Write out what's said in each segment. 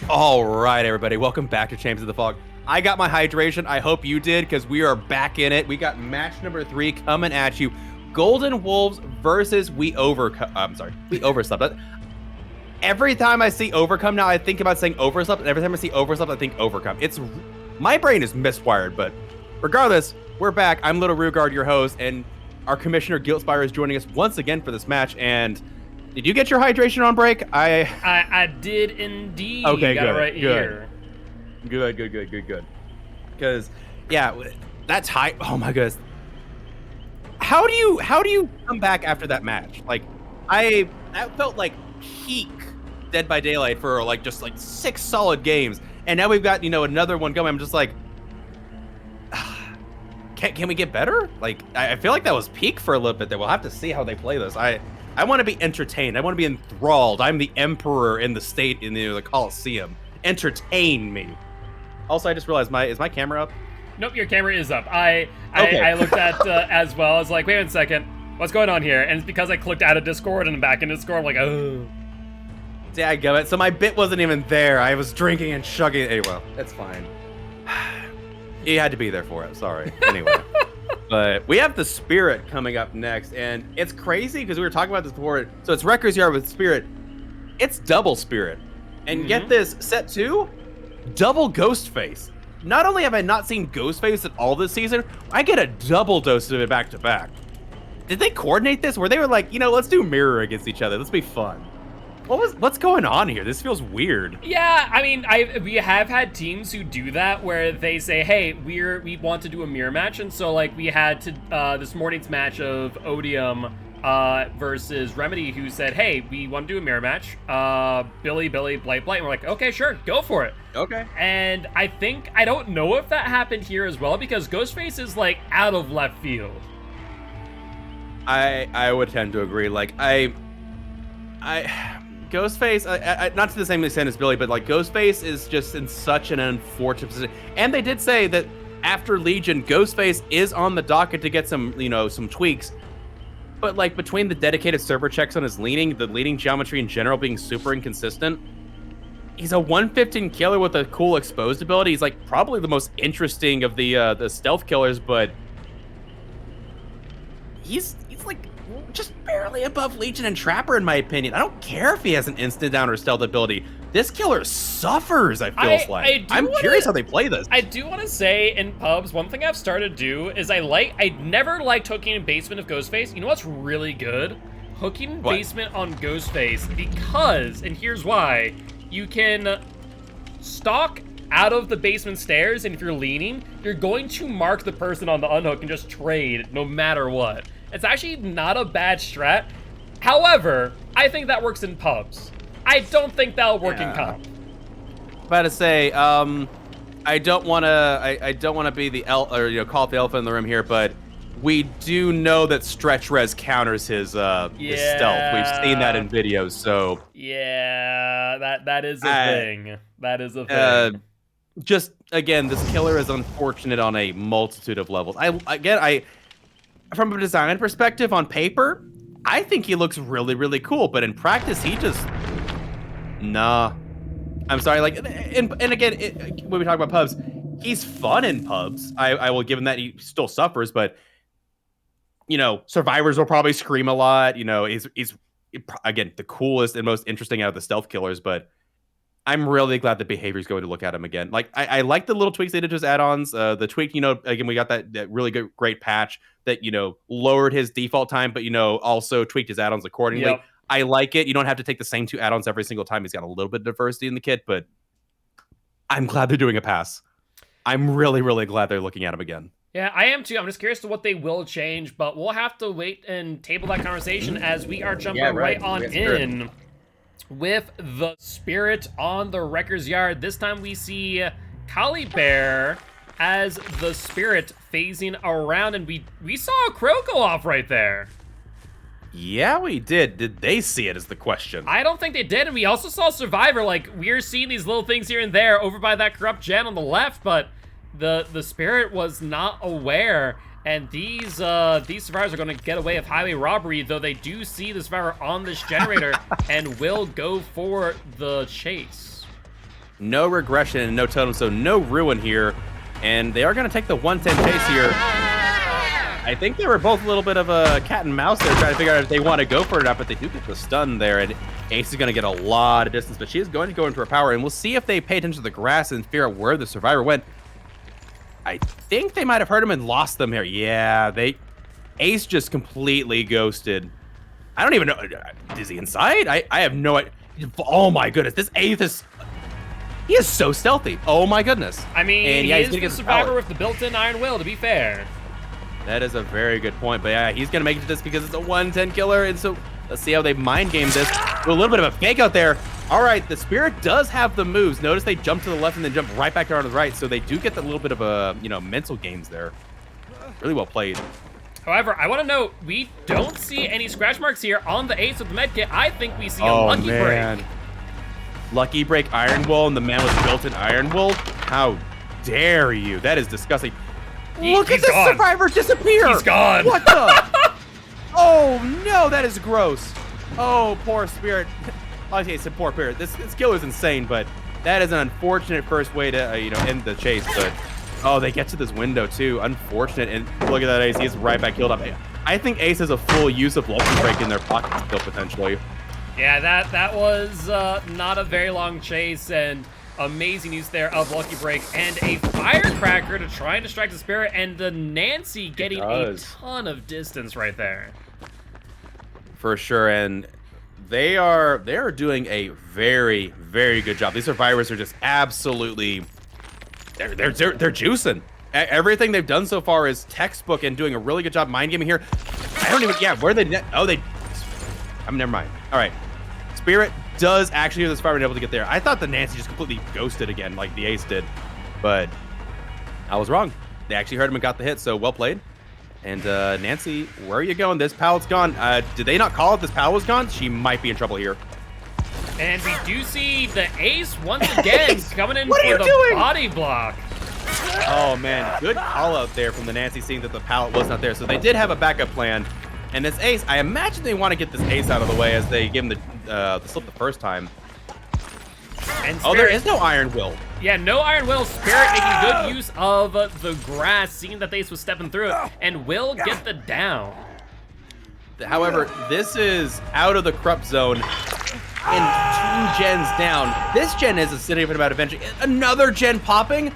All right, everybody, welcome back to Champions of the Fog. I got my hydration. I hope you did, because we are back in it. We got match number 3 coming at you. Golden Wolves versus We Overslept. Every time I see Overcome now, I think about saying Overslept, and every time I see Overslept, I think Overcome. My brain is miswired, but regardless, we're back. I'm littlerugaard, your host, and our commissioner Giltspire is joining us once again for this match. And did you get your hydration on break? I did indeed. Okay, got good. It right here. Good. Because yeah, that's high. Oh my goodness. How do you come back after that match? Like, that felt like peak Dead by Daylight for just 6 solid games, and now we've got another one going. I'm just like, can we get better? Like, I feel like that was peak for a little bit there. We'll have to see how they play this. I want to be entertained. I want to be enthralled. I'm the emperor in the state, in the Coliseum. Entertain me. Also, I just realized is my camera up? Nope, your camera is up. I looked at as well. I was like, wait a second, what's going on here? And it's because I clicked out of Discord and back into Discord. I'm like, oh. Dadgummit. So my bit wasn't even there. I was drinking and chugging. Anyway, that's fine. You had to be there for it. Sorry. Anyway. But we have the Spirit coming up next, and it's crazy because we were talking about this before. So it's Wrecker's Yard with Spirit. It's double Spirit. And get this, set 2, double Ghostface. Not only have I not seen Ghostface at all this season, I get a double dose of it back to back. Did they coordinate this? Where they were like, let's do mirror against each other. Let's be fun. What's going on here? This feels weird. Yeah, I mean, we have had teams who do that where they say, hey, we want to do a mirror match, and so we had to this morning's match of Odium versus Remedy, who said, hey, we want to do a mirror match. Billy, Blight, and we're like, okay, sure, go for it. Okay. And I don't know if that happened here as well, because Ghostface is out of left field. I would tend to agree. Ghostface, not to the same extent as Billy, but Ghostface is just in such an unfortunate position. And they did say that after Legion, Ghostface is on the docket to get some tweaks. But between the dedicated server checks on his leaning, the leaning geometry in general being super inconsistent, he's a 115 killer with a cool exposed ability. He's probably the most interesting of the stealth killers, but he's just barely above Legion and Trapper, in my opinion. I don't care if he has an instant down or stealth ability. This killer suffers, I'm curious how they play this. I do want to say, in pubs, one thing I've started to do is I never liked hooking in basement of Ghostface. You know what's really good? Hooking in basement on Ghostface, because, and here's why, you can stalk out of the basement stairs, and if you're leaning, you're going to mark the person on the unhook and just trade no matter what. It's actually not a bad strat. However, I think that works in pubs. I don't think that'll work in comp. About to say, I don't want to be the call it the elephant in the room here, but we do know that Stretch Res counters his stealth. We've seen that in videos, so yeah, that is a thing. That is a thing. just again, this killer is unfortunate on a multitude of levels. I from a design perspective on paper, I think he looks really, really cool, but in practice, he just nah. I'm sorry, like, and again, when we talk about pubs, he's fun in pubs. I will give him that. He still suffers, but you know, survivors will probably scream a lot. You know, he's again the coolest and most interesting out of the stealth killers, but I'm really glad the behavior is going to look at him again. Like, I like the little tweaks they did to his add-ons. The tweak, you know, again, we got that really good, great patch that, you know, lowered his default time, but, you know, also tweaked his add-ons accordingly. Yep. I like it. You don't have to take the same 2 add-ons every single time. He's got a little bit of diversity in the kit, but I'm glad they're doing a pass. I'm really, really glad they're looking at him again. Yeah, I am too. I'm just curious to what they will change, but we'll have to wait and table that conversation as we are jumping right on in with the Spirit on the Wrecker's Yard. This time we see Collie Bear as the Spirit phasing around, and we saw a crow go off right there. Yeah, we did. Did they see it is the question. I don't think they did, and we also saw Survivor. Like, we're seeing these little things here and there over by that corrupt gen on the left, but the Spirit was not aware. And these survivors are going to get away with highway robbery, though they do see the survivor on this generator and will go for the chase. No regression and no totem, so no ruin here. And they are going to take the 110 chase here. I think they were both a little bit of a cat and mouse there, trying to figure out if they want to go for it or not, but they do get the stun there, and Ace is going to get a lot of distance, but she is going to go into her power, and we'll see if they pay attention to the grass and figure out where the survivor went. I think they might have heard him and lost them here. Yeah, Ace just completely ghosted. I don't even know. Is he inside? I have no idea. Oh my goodness, this Ace he is so stealthy. Oh my goodness. I mean, and yeah, he is the survivor with the built-in iron will, to be fair. That is a very good point, but yeah, he's gonna make it to this because it's a 110 killer, and so let's see how they mind game this. A little bit of a fake out there. All right, the Spirit does have the moves. Notice they jump to the left and then jump right back down to the right, so they do get that little bit of a, you know, mental games there. Really well played. However, I want to note, we don't see any scratch marks here on the Ace with the medkit. I think we see a lucky break. Lucky break Iron Will, and the man with built-in Iron Will? How dare you? That is disgusting. Look at this survivor disappear! He's gone! What the? Oh no, that is gross. Oh, poor Spirit. Okay, so poor Spirit. This killer's insane, but that is an unfortunate first way to you know, end the chase. But oh, they get to this window too. Unfortunate. And look at that Ace. He's right back healed up. I think Ace has a full use of Lucky Break in their pocket still potentially. Yeah, that was not a very long chase, and amazing use there of Lucky Break and a Firecracker to try and distract the Spirit, and the Nancy getting a ton of distance right there. For sure, and they are doing a very, very good job. These survivors are just absolutely they're juicing. Everything they've done so far is textbook and doing a really good job mind gaming here. I don't even where they never mind. All right. Spirit does actually hear the survivor able to get there. I thought the Nancy just completely ghosted again like the Ace did, but I was wrong. They actually heard him and got the hit, so well played. And Nancy, where are you going? This pallet's gone. Did they not call it this pallet was gone? She might be in trouble here. And we do see the Ace once again coming in for the body block. Oh man, good call out there from the Nancy, seeing that the pallet was not there. So they did have a backup plan. And this Ace, I imagine they want to get this Ace out of the way as they give him the slip the first time. And Spirit, there is no Iron Will. Yeah, no Iron Will. Spirit making good use of the grass, seeing that the Ace was stepping through it, and will get the down. However, this is out of the corrupt zone and 2 gens down. This gen is a significant amount of eventually. Another gen popping?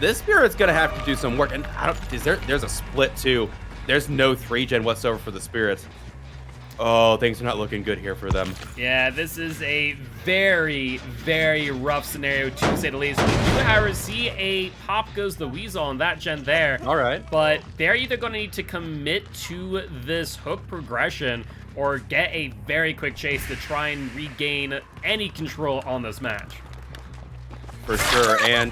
This Spirit's going to have to do some work. And there's a split too. There's no 3-gen whatsoever for the Spirits. Oh, things are not looking good here for them. Yeah, this is a very, very rough scenario, to say the least. We do, however, see a Pop Goes the Weasel on that gen there. All right. But they're either going to need to commit to this hook progression or get a very quick chase to try and regain any control on this match. For sure, and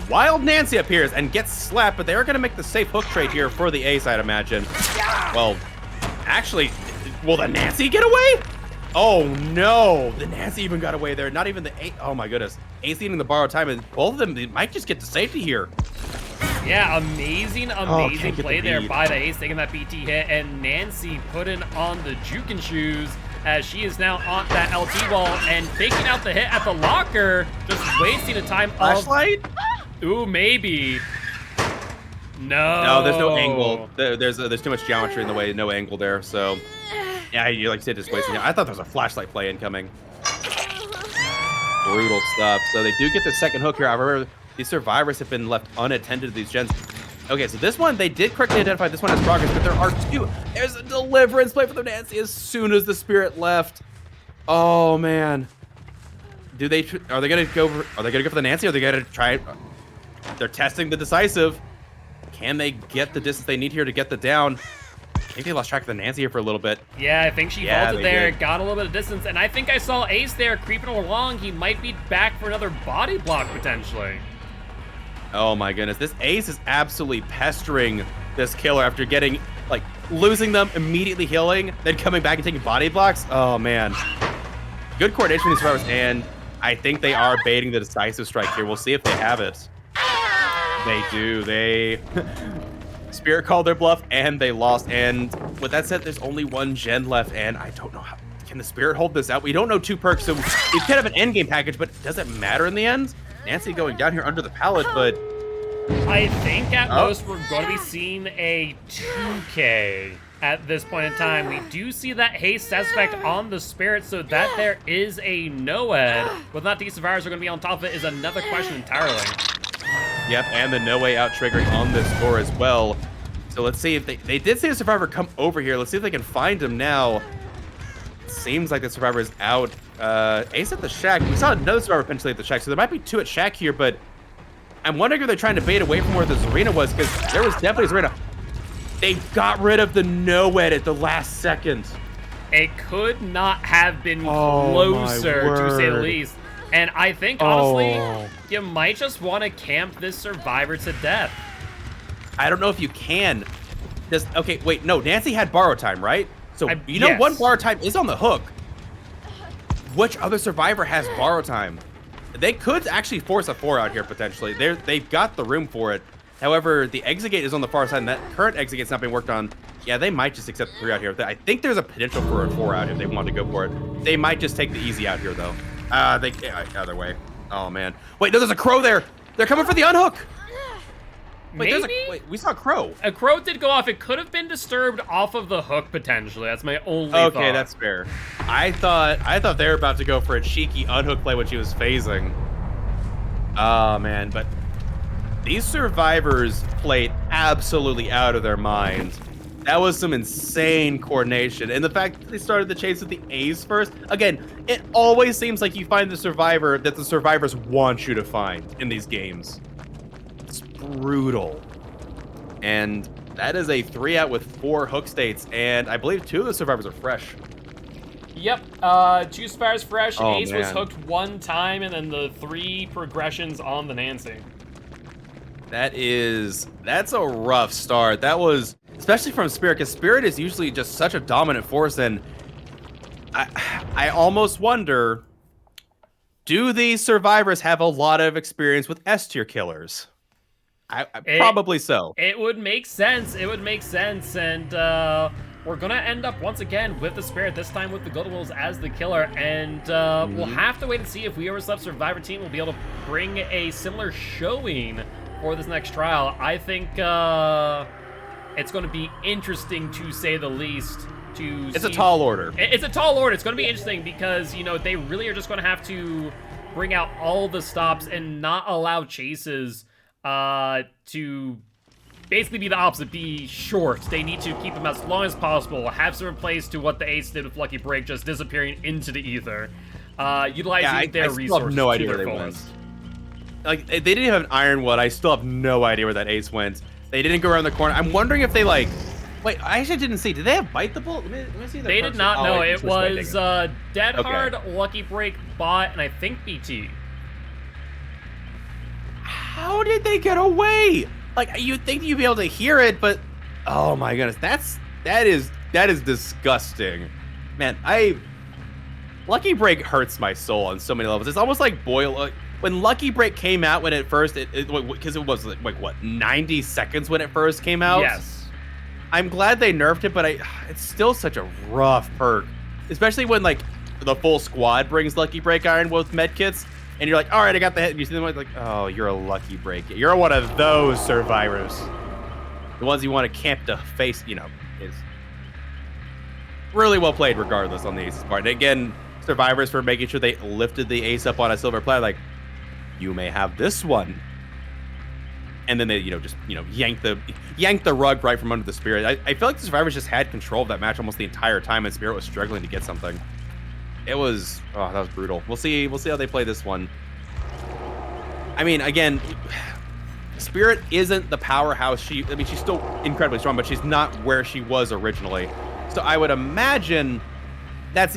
Wild Nancy appears and gets slapped, but they are going to make the safe hook trade here for the Ace, I'd imagine. Well, actually, will the Nancy get away? Oh no, the Nancy even got away there. Not even the Ace. Oh my goodness. Ace needing the borrowed time, and both of them they might just get to safety here. Yeah, amazing Can't get play the there lead. by the Ace, taking that BT hit, and Nancy putting on the juking shoes as she is now on that LT wall and faking out the hit at the locker, just wasting a time Flashlight? Ooh, maybe. No, there's no angle. There's too much geometry in the way, no angle there. So, yeah, you like said, just wasting it. I thought there was a flashlight play incoming. Brutal stuff. So they do get the second hook here. However, these survivors have been left unattended to these gens. Okay, so this one, they did correctly identify this one as progress, but there are two. There's a deliverance play for the Nancy as soon as the spirit left. Oh, man. Are they gonna go for the Nancy, or are they gonna try it? They're testing the decisive. Can they get the distance they need here to get the down? I think they lost track of the Nancy here for a little bit. Yeah, I think she vaulted there, did. got a little bit of distance, and I think I saw Ace there creeping along. He might be back for another body block, potentially. Oh my goodness, this Ace is absolutely pestering this killer after getting, like, losing them, immediately healing, then coming back and taking body blocks. Oh man. Good coordination from these survivors, and I think they are baiting the decisive strike here. We'll see if they have it. They do. Spirit called their bluff, and they lost. And with that said, there's only one gen left, and I don't know how. Can the Spirit hold this out? We don't know 2 perks, so it's kind of an endgame package, but does it matter in the end? Nancy going down here under the pallet, but... I think at most we're going to be seeing a 2K at this point in time. We do see that haste status effect on the Spirit, so that there is a no-ed. Whether or not these survivors are going to be on top of it is another question entirely. Yep, and the no way out triggering on this score as well. So let's see if they did see a survivor come over here. Let's see if they can find him now. Seems like the survivor is out. Ace at the shack. We saw another survivor potentially at the shack, so there might be 2 at shack here, but I'm wondering if they're trying to bait away from where the Zarina was, because there was definitely a Zarina. They got rid of the no-ed at the last second. It could not have been closer, to say the least. And I think, honestly, you might just want to camp this survivor to death. I don't know if you can. Okay, wait, no, Nancy had borrow time, right? So, yes. One borrow time is on the hook. Which other survivor has borrow time? They could actually force a 4 out here, potentially. They've got the room for it. However, the exit gate is on the far side, and that current exit gate's not being worked on. Yeah, they might just accept the 3 out here. I think there's a potential for a 4 out if they want to go for it. They might just take the easy out here, though. Either way. Oh, man. Wait, no, there's a crow there. They're coming for the unhook. Wait, Maybe? We saw a crow. A crow did go off. It could have been disturbed off of the hook, potentially. That's my only thought. Okay, that's fair. I thought they were about to go for a cheeky unhook play when she was phasing. Oh, man, but these survivors played absolutely out of their minds. That was some insane coordination. And the fact that they started the chase with the A's first, again, it always seems like you find the survivor that the survivors want you to find in these games. It's brutal. And that is a 3 out with 4 hook states, and I believe 2 of the survivors are fresh. Yep, 2 Spires fresh, Oh, Ace was man. hooked 1 time, and then the 3 progressions on the Nancy. That's a rough start. That was, especially from Spirit, because Spirit is usually just such a dominant force, and I almost wonder, do these survivors have a lot of experience with S-tier killers? Probably so. It would make sense. It would make sense, and we're gonna end up once again with the Spirit, this time with the Golden Wolves as the killer, and we'll have to wait and see if we Overslept Survivor team will be able to bring a similar showing for this next trial. I think it's going to be interesting, to say the least. It's a tall order. It's a tall order. It's going to be interesting because, you know, they really are just going to have to bring out all the stops and not allow chases to basically be the opposite, be short. They need to keep them as long as possible, have some replace to what the Ace did with Lucky Break, just disappearing into the ether, utilizing their resources. I have no idea where they went. Like, they didn't have an Ironwood. I still have no idea where that Ace went. They didn't go around the corner. I'm wondering if they, like... Wait, I actually didn't see. Did they have Bite the Bullet? Let me see. They did not know. It was Dead Hard, Lucky Break, Bot, and I think BT. How did they get away? Like, you'd think you'd be able to hear it, but... Oh my goodness. That is disgusting. Man, Lucky Break hurts my soul on so many levels. It's almost like when Lucky Break came out when it first, because it was like what 90 seconds when it first came out. Yes. I'm glad they nerfed it, but it's still such a rough perk, especially when like the full squad brings Lucky Break Iron with medkits, and you're like, all right, I got the hit. And you see them like, oh, you're a Lucky Break. You're one of those survivors, the ones you want to camp to face. Is really well played, regardless on the Ace's part. And again, survivors for making sure they lifted the Ace up on a silver platter, like you may have this one. And then they, just yank the rug right from under the Spirit. I feel like the survivors just had control of that match almost the entire time, and Spirit was struggling to get something. That was brutal. We'll see how they play this one. I mean, again, Spirit isn't the powerhouse she's still incredibly strong, but she's not where she was originally. So I would imagine that's,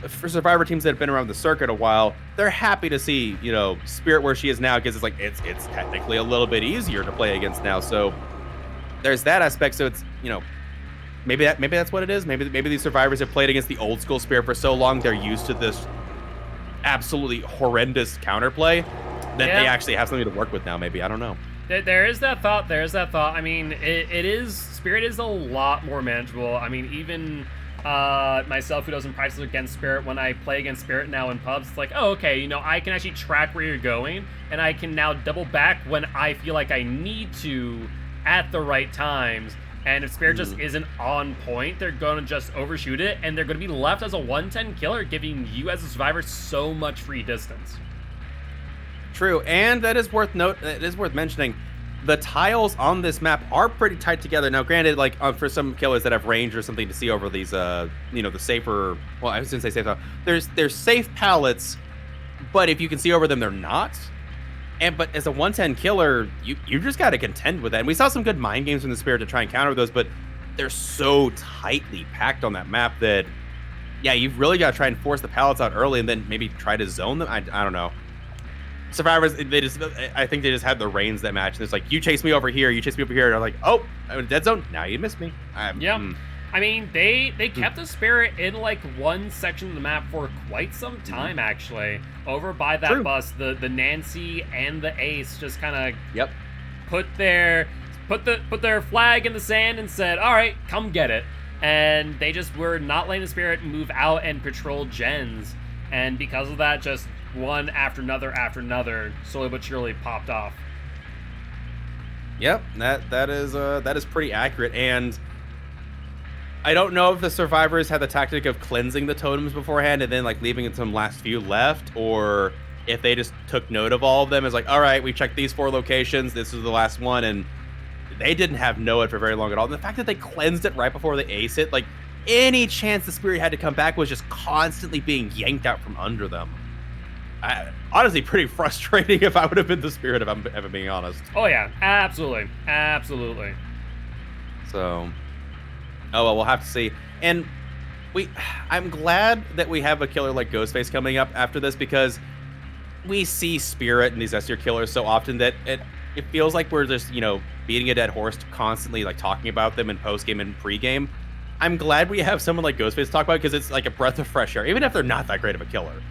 for survivor teams that have been around the circuit a while, they're happy to see, Spirit where she is now, because it's like it's technically a little bit easier to play against now. So there's that aspect. So it's, maybe that's what it is. Maybe these survivors have played against the old school Spirit for so long, they're used to this absolutely horrendous counterplay that they actually have something to work with now. Maybe, I don't know. There is that thought. I mean, Spirit is a lot more manageable. I mean, even myself, who doesn't practice against Spirit, when I play against Spirit now in pubs, it's like, oh, okay, I can actually track where you're going, and I can now double back when I feel like I need to at the right times. And if Spirit just isn't on point, they're going to just overshoot it, and they're going to be left as a 110 killer, giving you as a survivor so much free distance. True, and it is worth mentioning, the tiles on this map are pretty tight together. Now, granted, like for some killers that have range or something to see over these, the safer. Well, I was gonna say safe. There's safe pallets, but if you can see over them, they're not. But as a 110 killer, you just got to contend with that. And we saw some good mind games from the Spirit to try and counter those, but they're so tightly packed on that map that, yeah, you've really got to try and force the pallets out early, and then maybe try to zone them. I don't know. Survivors, I think they just had the reins that match. And it's like, you chase me over here, you chase me over here. And I'm like, oh, I'm in a dead zone. Now you missed me. Yeah. I mean, they kept the Spirit in like one section of the map for quite some time, actually. Over by that bus, the Nancy and the Ace just kind of put their flag in the sand and said, all right, come get it. And they just were not letting the Spirit move out and patrol gens. And because of that, just one after another, slowly but surely popped off. Yep, that is pretty accurate. And I don't know if the survivors had the tactic of cleansing the totems beforehand and then like leaving some last few left, or if they just took note of all of them as like, all right, we checked these 4 locations, this is the last one, and they didn't have Noah for very long at all. And the fact that they cleansed it right before they ace it, like any chance the Spirit had to come back was just constantly being yanked out from under them. Honestly, pretty frustrating if I would have been the Spirit, if I'm ever being honest. Oh yeah, absolutely. So, oh well, we'll have to see. And I'm glad that we have a killer like Ghostface coming up after this, because we see Spirit and these S tier killers so often that it feels like we're just, beating a dead horse, constantly like talking about them in post game and pre game. I'm glad we have someone like Ghostface to talk about, because it's like a breath of fresh air, even if they're not that great of a killer.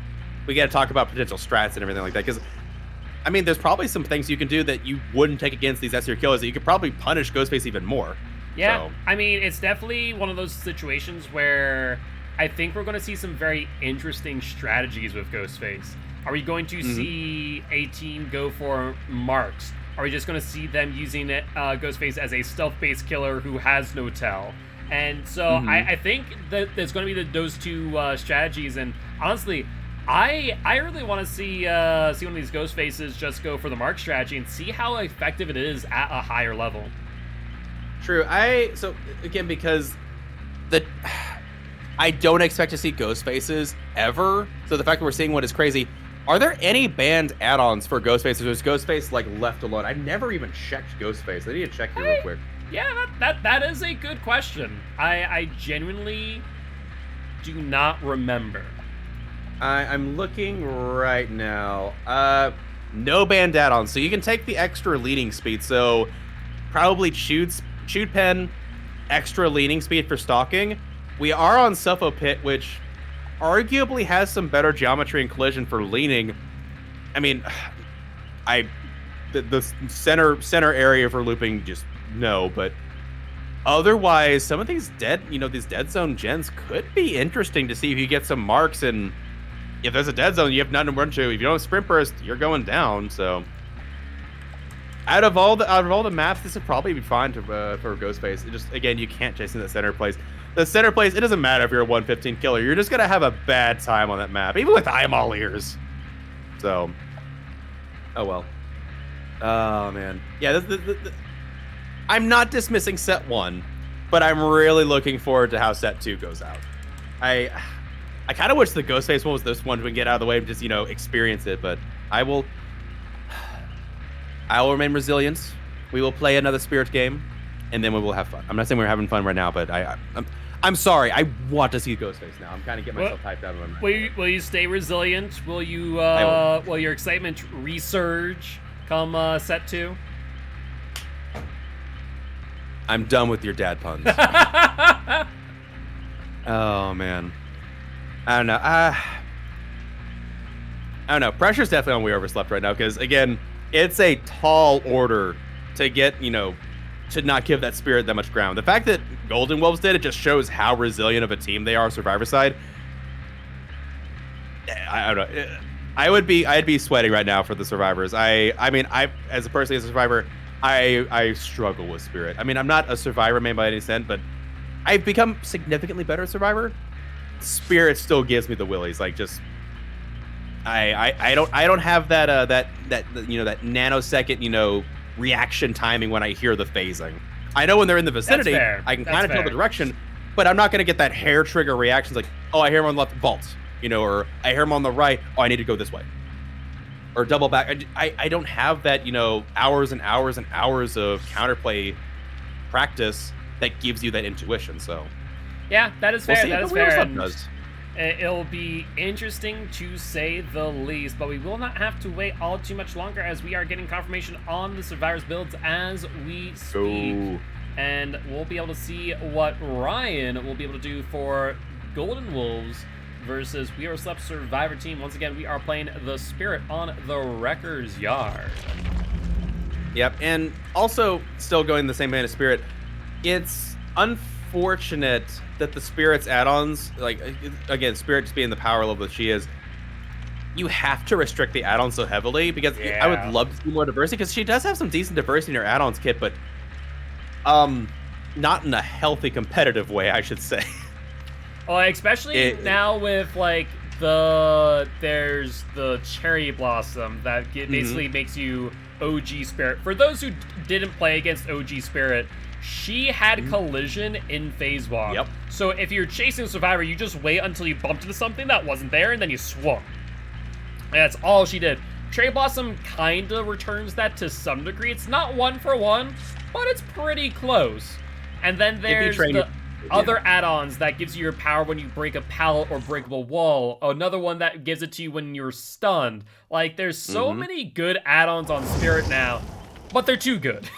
We got to talk about potential strats and everything like that, because I mean, there's probably some things you can do that you wouldn't take against these S tier killers that you could probably punish Ghostface even more. Yeah, so. I mean, it's definitely one of those situations where I think we're going to see some very interesting strategies with Ghostface. Are we going to see a team go for marks? Are we just going to see them using Ghostface as a stealth-based killer who has no tell? And so I think that there's going to be those two strategies. And honestly, I really want to see one of these Ghostfaces just go for the mark strategy and see how effective it is at a higher level. True. So again, because I don't expect to see Ghostfaces ever. So the fact that we're seeing one is crazy. Are there any banned add-ons for Ghostfaces, or is Ghostface like left alone? I never even checked Ghostface. I need to check here real quick. Yeah, that is a good question. I genuinely do not remember. I'm looking right now. No banned add-ons. So you can take the extra leading speed. So probably Chewed Pen, extra leading speed for stalking. We are on Suffo Pit, which arguably has some better geometry and collision for leaning. I mean, the center area for looping, just no. But otherwise, some of these these dead zone gens could be interesting to see if you get some marks. And if there's a dead zone, you have nothing to run to. If you don't have sprint burst, you're going down. So out of all the maps, this would probably be fine for Ghostface. It just, again, you can't chase in the center place. The center place, it doesn't matter if you're a 115 killer. You're just gonna have a bad time on that map, even with eyeball ears. So, oh well. Oh man, yeah. I'm not dismissing set 1, but I'm really looking forward to how set 2 goes out. I kind of wish the Ghostface one was this one to get out of the way and just experience it. But I will remain resilient. We will play another Spirit game, and then we will have fun. I'm not saying we're having fun right now, but I'm sorry. I want to see Ghostface now. I'm kind of getting myself hyped out of my mind. Will you stay resilient? Will you will your excitement resurge come set 2? I'm done with your dad puns. Oh man, I don't know. I don't know. Pressure's definitely on We Overslept right now because, again, it's a tall order to get to not give that Spirit that much ground. The fact that Golden Wolves did it just shows how resilient of a team they are. Survivor side. I don't know. I'd be sweating right now for the survivors. I mean, as a survivor, I struggle with Spirit. I mean, I'm not a survivor man by any sense, but I've become significantly better at Survivor. Spirit still gives me the willies. Like, just I don't have that nanosecond reaction timing when I hear the phasing. I know when they're in the vicinity, I can kind of tell the direction, but I'm not gonna get that hair trigger reactions like, oh, I hear him on the left, vault, or I hear him on the right, oh, I need to go this way. Or double back. I don't have that, hours and hours and hours of counterplay practice that gives you that intuition. So yeah, that is fair. That is fair. Does. It'll be interesting to say the least, but we will not have to wait all too much longer as we are getting confirmation on the survivors builds as we speak. Ooh. And we'll be able to see what Ryan will be able to do for Golden Wolves versus We Overslept Survivor Team. Once again, we are playing the Spirit on the Wrecker's Yard. Yep, and also still going the same vein of Spirit, it's unfortunate that the Spirit's add-ons, like, again, Spirit just being the power level that she is, you have to restrict the add-ons so heavily because I would love to see more diversity because she does have some decent diversity in her add-ons kit, but not in a healthy competitive way, I should say. Well, especially now with like there's the Cherry Blossom that basically makes you OG Spirit. For those who didn't play against OG Spirit, she had collision in phase walk. Yep. So if you're chasing a survivor, you just wait until you bumped into something that wasn't there, and then you swung. And that's all she did. Cherry Blossom kind of returns that to some degree. It's not 1-for-1, but it's pretty close. And then there's the other add-ons that gives you your power when you break a pallet or breakable wall. Another one that gives it to you when you're stunned. Like, there's so many good add-ons on Spirit now, but they're too good.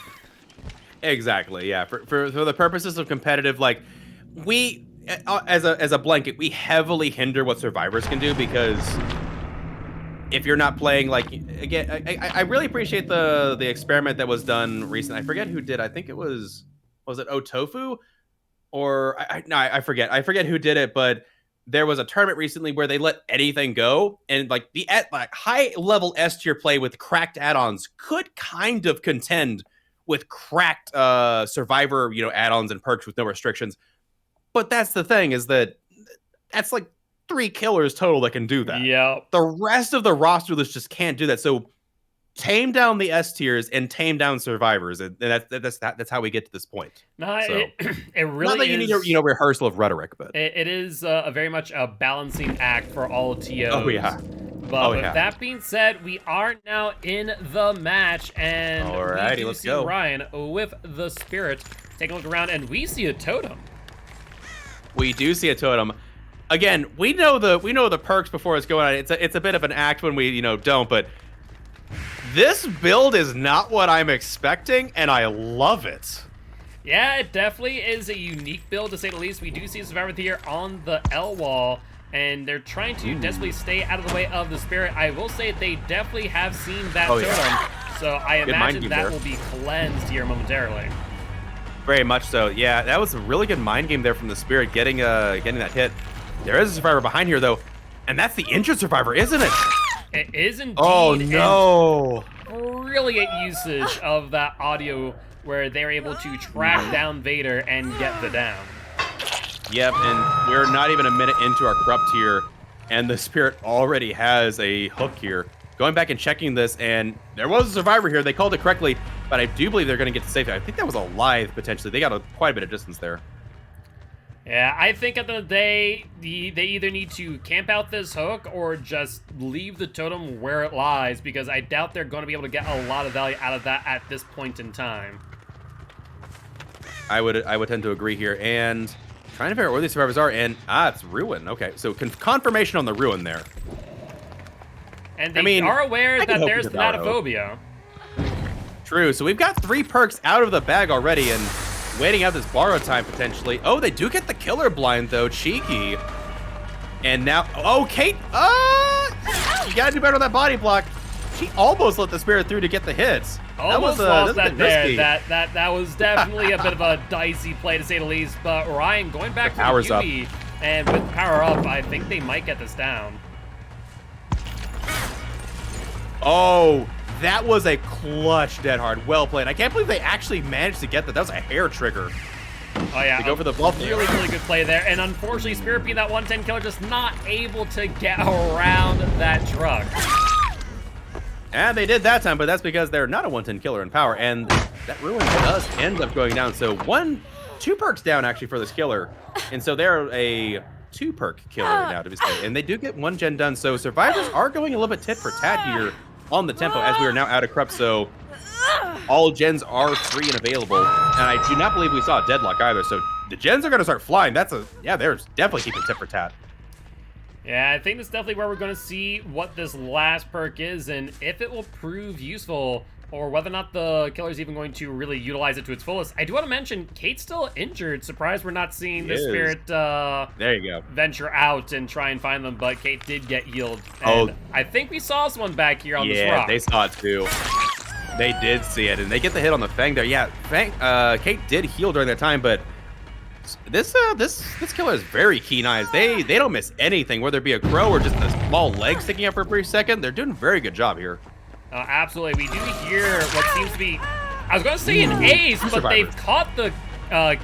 Exactly, yeah. For the purposes of competitive, like, we, as a blanket, we heavily hinder what survivors can do because if you're not playing, like, again, I really appreciate the experiment that was done recently. I forget who did. I think it was it Otofu? Or I forget who did it, but there was a tournament recently where they let anything go, and like the high level S tier play with cracked add-ons could kind of contend with cracked survivor add-ons and perks with no restrictions. But that's the thing, is that that's like 3 killers total that can do that. Yeah. The rest of the roster list just can't do that. So tame down the S tiers and tame down survivors, and that's how we get to this point. No, so, it really not like is. You need a rehearsal of rhetoric, but it is a very much a balancing act for all TOs. Oh yeah. But with that being said, we are now in the match, and alrighty, let's go. Ryan with the Spirit. Take a look around, and we see a totem. We do see a totem. Again, we know the perks before it's going on. It's a bit of an act when we don't, but this build is not what I'm expecting, and I love it. Yeah, it definitely is a unique build, to say the least. We do see a survivor here on the L wall. and they're trying to desperately stay out of the way of the spirit. I will say they definitely have seen that totem, so I imagine that will be cleansed here momentarily. Very much so. Yeah, that was a really good mind game there from the spirit, getting that hit. There is a survivor behind here though, and that's the injured survivor, isn't it? It is indeed. Oh no! Brilliant usage of that audio where they're able to track down Vader and get the down. Yep, and we're not even a minute into our corrupt here, and the spirit already has a hook here. Going back and checking this, and there was a survivor here. They called it correctly, but I do believe they're going to get to safety. I think that was a lithe, potentially. They got quite a bit of distance there. Yeah, I think at the end of the day, they either need to camp out this hook or just leave the totem where it lies, because I doubt they're going to be able to get a lot of value out of that at this point in time. I would tend to agree here, and trying to figure out where these survivors are, and it's Ruin. Okay, so confirmation on the Ruin there. And they are aware that there's thanatophobia. True, so we've got 3 perks out of the bag already, and waiting out this borrow time potentially. Oh, they do get the killer blind though, cheeky. And now, Kate, you gotta do better on that body block. She almost let the spirit through to get the hits. Almost lost that there. That was definitely a bit of a dicey play to say the least. But Ryan going back to the Yui, and with power up, I think they might get this down. Oh, that was a clutch dead hard. Well played. I can't believe they actually managed to get that. That was a hair trigger. Oh yeah, to go for the bluff. Really good play there. And unfortunately, Spirit being that 110 killer, just not able to get around that truck. And they did that time, but that's because they're not a 110 killer in power, and that Ruin does end up going down. So 2 perks down actually for this killer, and so they're a 2 perk killer now to be said, and they do get 1 gen done. So survivors are going a little bit tit for tat here on the tempo as we are now out of corrupt. So all gens are free and available, and I do not believe we saw a deadlock either. So the gens are going to start flying. They're definitely keeping tit for tat. Yeah, I think that's definitely where we're going to see what this last perk is and if it will prove useful or whether or not the killer's even going to really utilize it to its fullest. I do want to mention, Kate's still injured. Surprised we're not seeing the spirit there you go. Venture out and try and find them, but Kate did get healed. And I think we saw someone back here on this rock. Yeah, they saw it too. They did see it, and they get the hit on the Fang there. Yeah, Kate did heal during that time, but this killer has very keen eyes. They don't miss anything, whether it be a crow or just a small leg sticking up for a brief second. They're doing a very good job here. Absolutely. We do hear what seems to be, I was going to say an ace, but they've caught the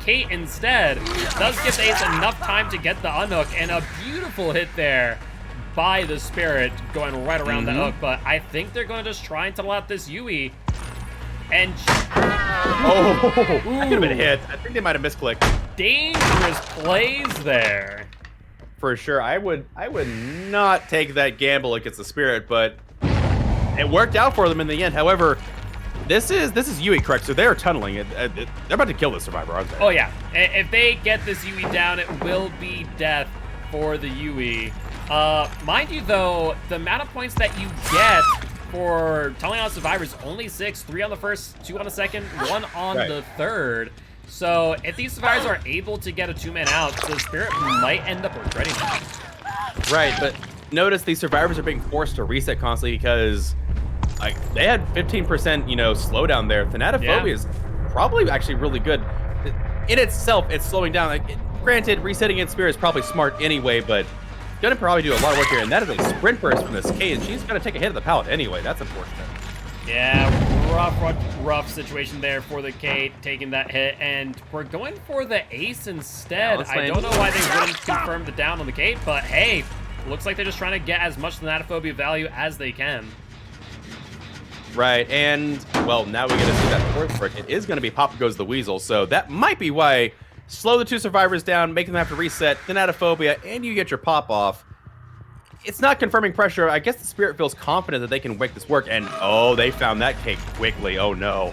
Kate instead. Does give the ace enough time to get the unhook, and a beautiful hit there by the spirit going right around the hook. But I think they're going to just try and tunnel out this Yui. And that could have been a hit. I think they might have misclicked. Dangerous plays there. For sure. I would not take that gamble against the spirit, but it worked out for them in the end. However, this is Yui, correct? So they're tunneling it. They're about to kill the survivor, aren't they? Oh yeah. If they get this Yui down, it will be death for the Yui. Mind you though, the amount of points that you get for tunneling out survivors, only 6, 3 on the first, 2 on the second, 1 on the third. So if these survivors are able to get a 2-man out, the spirit might end up regretting that. Right, but notice these survivors are being forced to reset constantly because they had 15% slowdown there. Thanatophobia is probably actually really good. In itself, it's slowing down. Granted, resetting its spirit is probably smart anyway, but gonna probably do a lot of work here, and that is a sprint burst from this Kate, and she's gonna take a hit of the pallet anyway. That's unfortunate. Yeah, rough situation there for the Kate, taking that hit, and we're going for the ace instead. I don't know why they wouldn't confirm the down on the Kate, but hey, looks like they're just trying to get as much thanatophobia value as they can. Right, and well, now we get to see that fourth brick. It is gonna be Papa Goes the Weasel, so that might be why. Slow the 2 survivors down, making them have to reset, thanatophobia, and you get your pop off. It's not confirming pressure. I guess the spirit feels confident that they can make this work, and they found that Cake quickly. Oh no.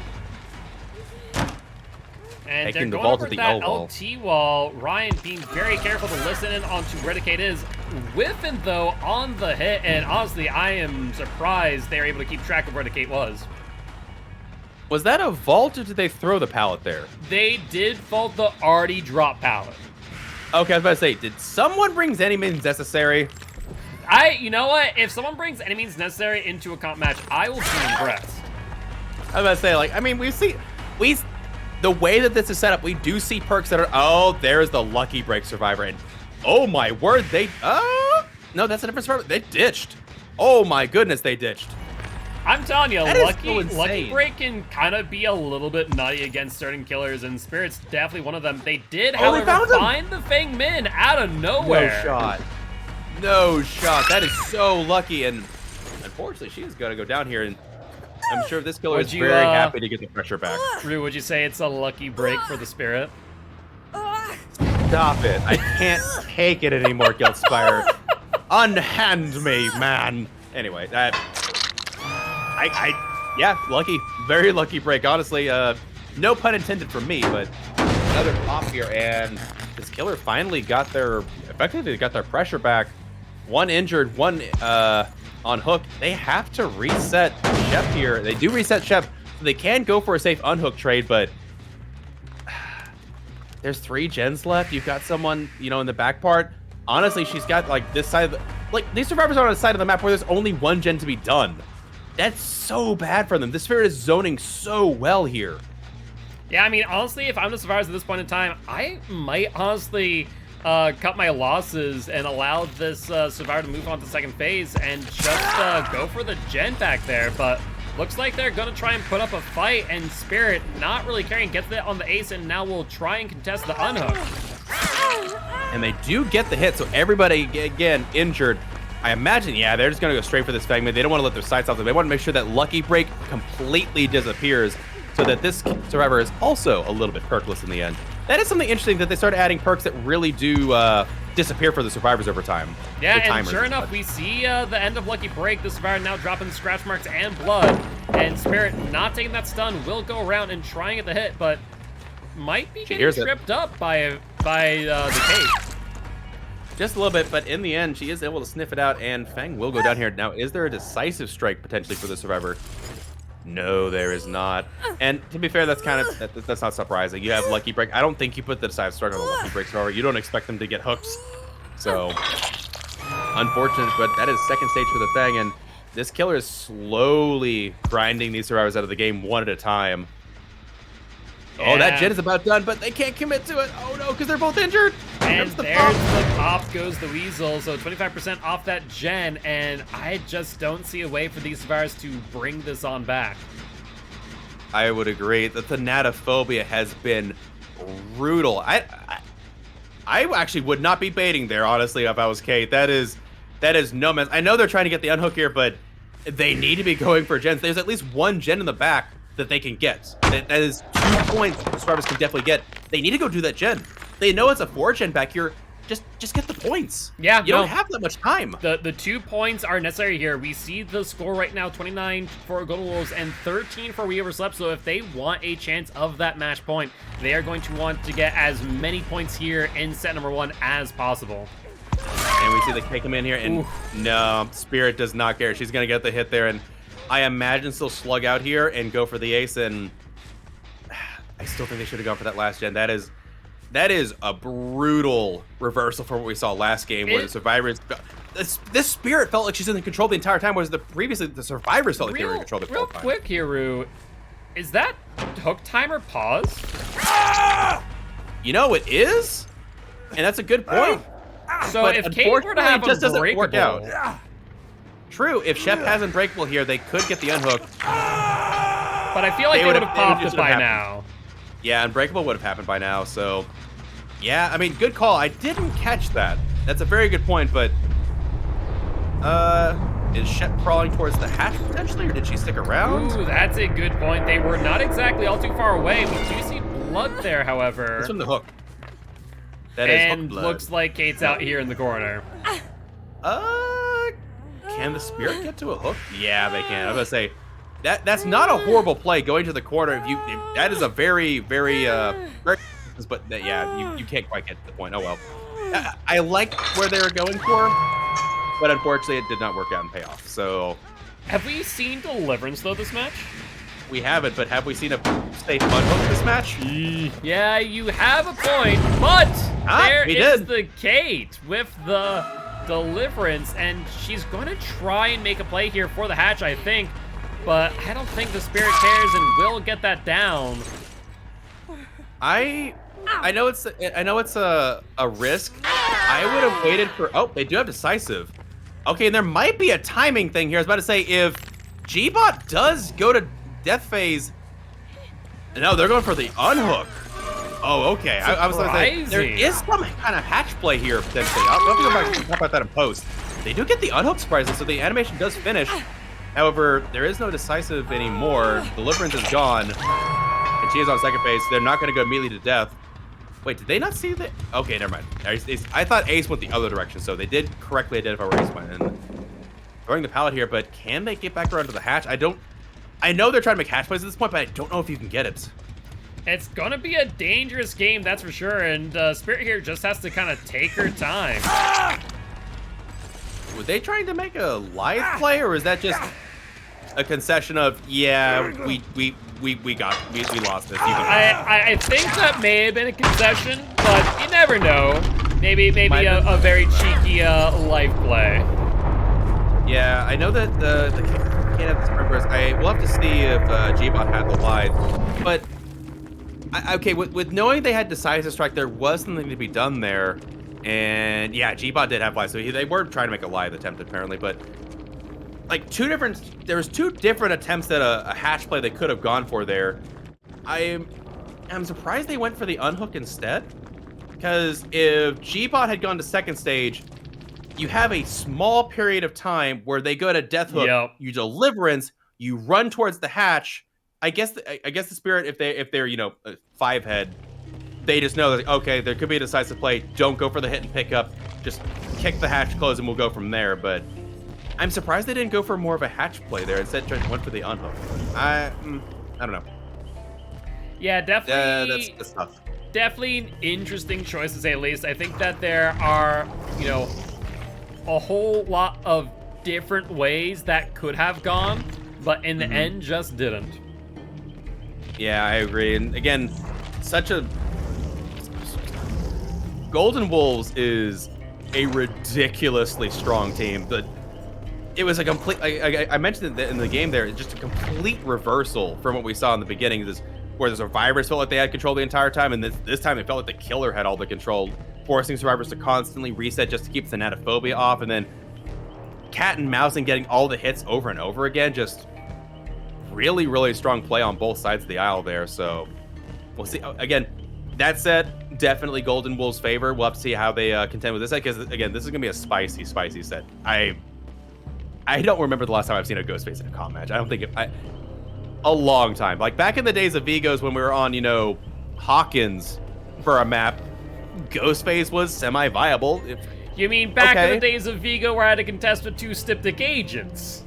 And they're going for that LT wall. Ryan being very careful to listen in onto where the Kate is. Whiffing though on the hit, and honestly, I am surprised they're able to keep track of where the Kate was. Was that a vault, or did they throw the pallet there? They did vault the already dropped pallet. Okay, I was about to say, did someone bring any means necessary? You know what? If someone brings any means necessary into a comp match, I will be impressed. I was about to say, like, I mean, the way that this is set up, we do see perks that are, oh, there's the Lucky Break Survivor, and oh my word, no, that's a different survivor. They ditched. Oh my goodness, they ditched. I'm telling you, That is so insane. Lucky Break can kind of be a little bit nutty against certain killers, and Spirit's definitely one of them. They did, however, find the Fang Min out of nowhere. No shot. No shot. That is so lucky, and unfortunately, she's got to go down here, and I'm sure this killer is very happy to get the pressure back. Rue, would you say it's a lucky break for the Spirit? Stop it. I can't take it anymore, Giltspire. Unhand me, man. Anyway, yeah, lucky. Very lucky break, honestly. No pun intended for me, but another pop here, and this killer finally effectively got their pressure back. One injured, one on hook. They have to reset Shep here. They do reset Shep, so they can go for a safe unhook trade, but there's 3 gens left. You've got someone, in the back part. Honestly, she's got, like, this side of the... Like, these survivors are on the side of the map where there's only 1 gen to be done. That's so bad for them. The Spirit is zoning so well here. Yeah, I mean, honestly, if I'm the survivors at this point in time, I might honestly cut my losses and allow this survivor to move on to second phase and just go for the gen back there. But looks like they're going to try and put up a fight, and Spirit, not really caring, gets it on the ace, and now will try and contest the unhook. And they do get the hit, so everybody, again, injured. I imagine, yeah, they're just going to go straight for this Fang Min. They don't want to let their sights off them. They want to make sure that Lucky Break completely disappears so that this survivor is also a little bit perkless in the end. That is something interesting, that they started adding perks that really do disappear for the survivors over time. Yeah, and sure enough, we see the end of Lucky Break. The survivor now dropping scratch marks and blood. And Spirit, not taking that stun, will go around and try and get the hit, but might be getting tripped up by the case. Just a little bit, but in the end, she is able to sniff it out, and Fang will go down here. Now, is there a decisive strike potentially for the survivor? No, there is not. And to be fair, that's that's not surprising. You have Lucky Break. I don't think you put the decisive strike on the Lucky Break survivor. You don't expect them to get hooks. So, unfortunate, but that is second stage for the Fang, and this killer is slowly grinding these survivors out of the game one at a time. Yeah. Oh, that gen is about done, but they can't commit to it. Oh no, because they're both injured. And there's the pop goes the weasel, so 25% off that gen, and I just don't see a way for these survivors to bring this on back. I would agree. The thanatophobia has been brutal. I actually would not be baiting there, honestly, if I was Kate. That is no mess. I know they're trying to get the unhook here, but they need to be going for gens. There's at least 1 gen in the back that they can get. That is 2 points the survivors can definitely get. They need to go do that gen. They know it's a 4 gen back here. Just get the points. Yeah, you don't have that much time. The 2 points are necessary here. We see the score right now: 29 for Golden Wolves and 13 for We Overslept. So if they want a chance of that match point, they are going to want to get as many points here in set number 1 as possible. And we see the kick him in here, and no, Spirit does not care. She's gonna get the hit there, and I imagine still slug out here and go for the ace, and I still think they should have gone for that last gen. That is a brutal reversal from what we saw last game, where the survivors... This Spirit felt like she's in control the entire time, whereas previously the survivors felt like they were in control the whole time. Real quick here, Rue. Is that hook timer pause? You know, it is, and that's a good point. So but if Kate were to have just doesn't breakable, work out. True, if Shep has Unbreakable here, they could get the unhook. But I feel like they would have popped it by now. Yeah, Unbreakable would have happened by now, so... Yeah, I mean, good call. I didn't catch that. That's a very good point, but... Is Shep crawling towards the hatch potentially, or did she stick around? Ooh, that's a good point. They were not exactly all too far away. We do see blood there, however. That's from the hook. That is hook blood. And looks like Kate's out here in the corner. Can the Spirit get to a hook? Yeah, they can. I was gonna say that's not a horrible play going to the corner. That is a very, very, but yeah, you can't quite get to the point. Oh well. I like where they were going for, but unfortunately, it did not work out and pay off. So, have we seen Deliverance though this match? We haven't, but have we seen a safe unhook this match? Yeah, you have a point, but There he is did. the Kate with the deliverance, and she's going to try and make a play here for the hatch, I think. But I don't think the Spirit cares and will get that down. I know it's a risk. I would have waited for. Oh, they do have decisive. Okay, and there might be a timing thing here. I was about to say if G-Bot does go to death phase. No, they're going for the unhook. Oh, okay. I was going to say there is some kind of hatch play here potentially. I'll have to go back and talk about that in post. They do get the unhook surprises, so the animation does finish. However, there is no decisive anymore. Deliverance is gone, and she is on second phase. They're not going to go immediately to death. Wait, did they not see that? Okay, never mind. I thought Ace went the other direction, so they did correctly identify where Ace went. And throwing the pallet here, but can they get back around to the hatch? I know they're trying to make hatch plays at this point, but I don't know if you can get it. It's going to be a dangerous game, that's for sure, and Spirit here just has to kind of take her time. Were they trying to make a live play, or is that just a concession of, yeah, we lost this? I think that may have been a concession, but you never know. Maybe a very cheeky life play. Yeah, I know that the can't have the sprinklers. We'll have to see if G-Bot had the wide, but okay, with knowing they had decisive strike, there was something to be done there. And yeah, G-Bot did have live, so they were trying to make a live attempt apparently, but like there was two different attempts at a hatch play they could have gone for there. I'm surprised they went for the unhook instead, because if G-Bot had gone to second stage, you have a small period of time where they go to death hook, you deliverance, you run towards the hatch. I guess the Spirit, if they're a 5-head, they just know that, okay, there could be a decisive play. Don't go for the hit and pick up. Just kick the hatch close and we'll go from there. But I'm surprised they didn't go for more of a hatch play there. Instead, went for the unhook. I don't know. Yeah, definitely. That's tough. Definitely an interesting choice to say the least. I think that there are, a whole lot of different ways that could have gone, but in the end, just didn't. Yeah, I agree. And again, such a Golden Wolves is a ridiculously strong team, but it was a complete. I mentioned it in the game there, just a complete reversal from what we saw in the beginning. Where the survivors felt like they had control the entire time, and this time it felt like the killer had all the control, forcing survivors to constantly reset just to keep thanatophobia off, and then cat and mouse and getting all the hits over and over again. Just really, really strong play on both sides of the aisle there. So we'll see. Again, that said, definitely Golden Wolves' favor. We'll have to see how they contend with this set, because again, this is gonna be a spicy set. I don't remember the last time I've seen a Ghostface in a comp match. I don't think a long time. Like back in the days of Vigos when we were on, Hawkins for a map, Ghostface was semi-viable. You mean back in the days of Vigo where I had to contest with 2 Styptic agents?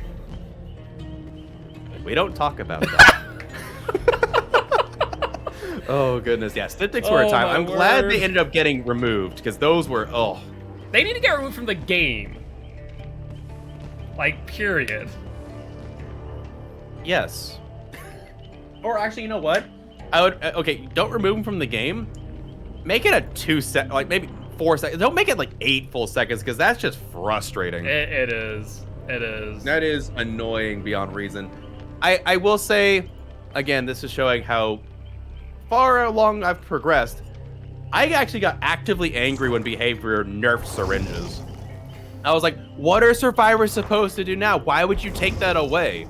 We don't talk about that. Oh, goodness. Yeah, Styptics were a time. I'm glad they ended up getting removed, because those were, They need to get removed from the game. Like, period. Yes. Or actually, you know what? I would, don't remove them from the game. Make it a 2-second, like maybe 4 seconds. Don't make it like 8 full seconds, because that's just frustrating. It is. It is. That is annoying beyond reason. I will say, again, this is showing how far along I've progressed. I actually got actively angry when Behavior nerfed syringes. I was like, what are survivors supposed to do now? Why would you take that away?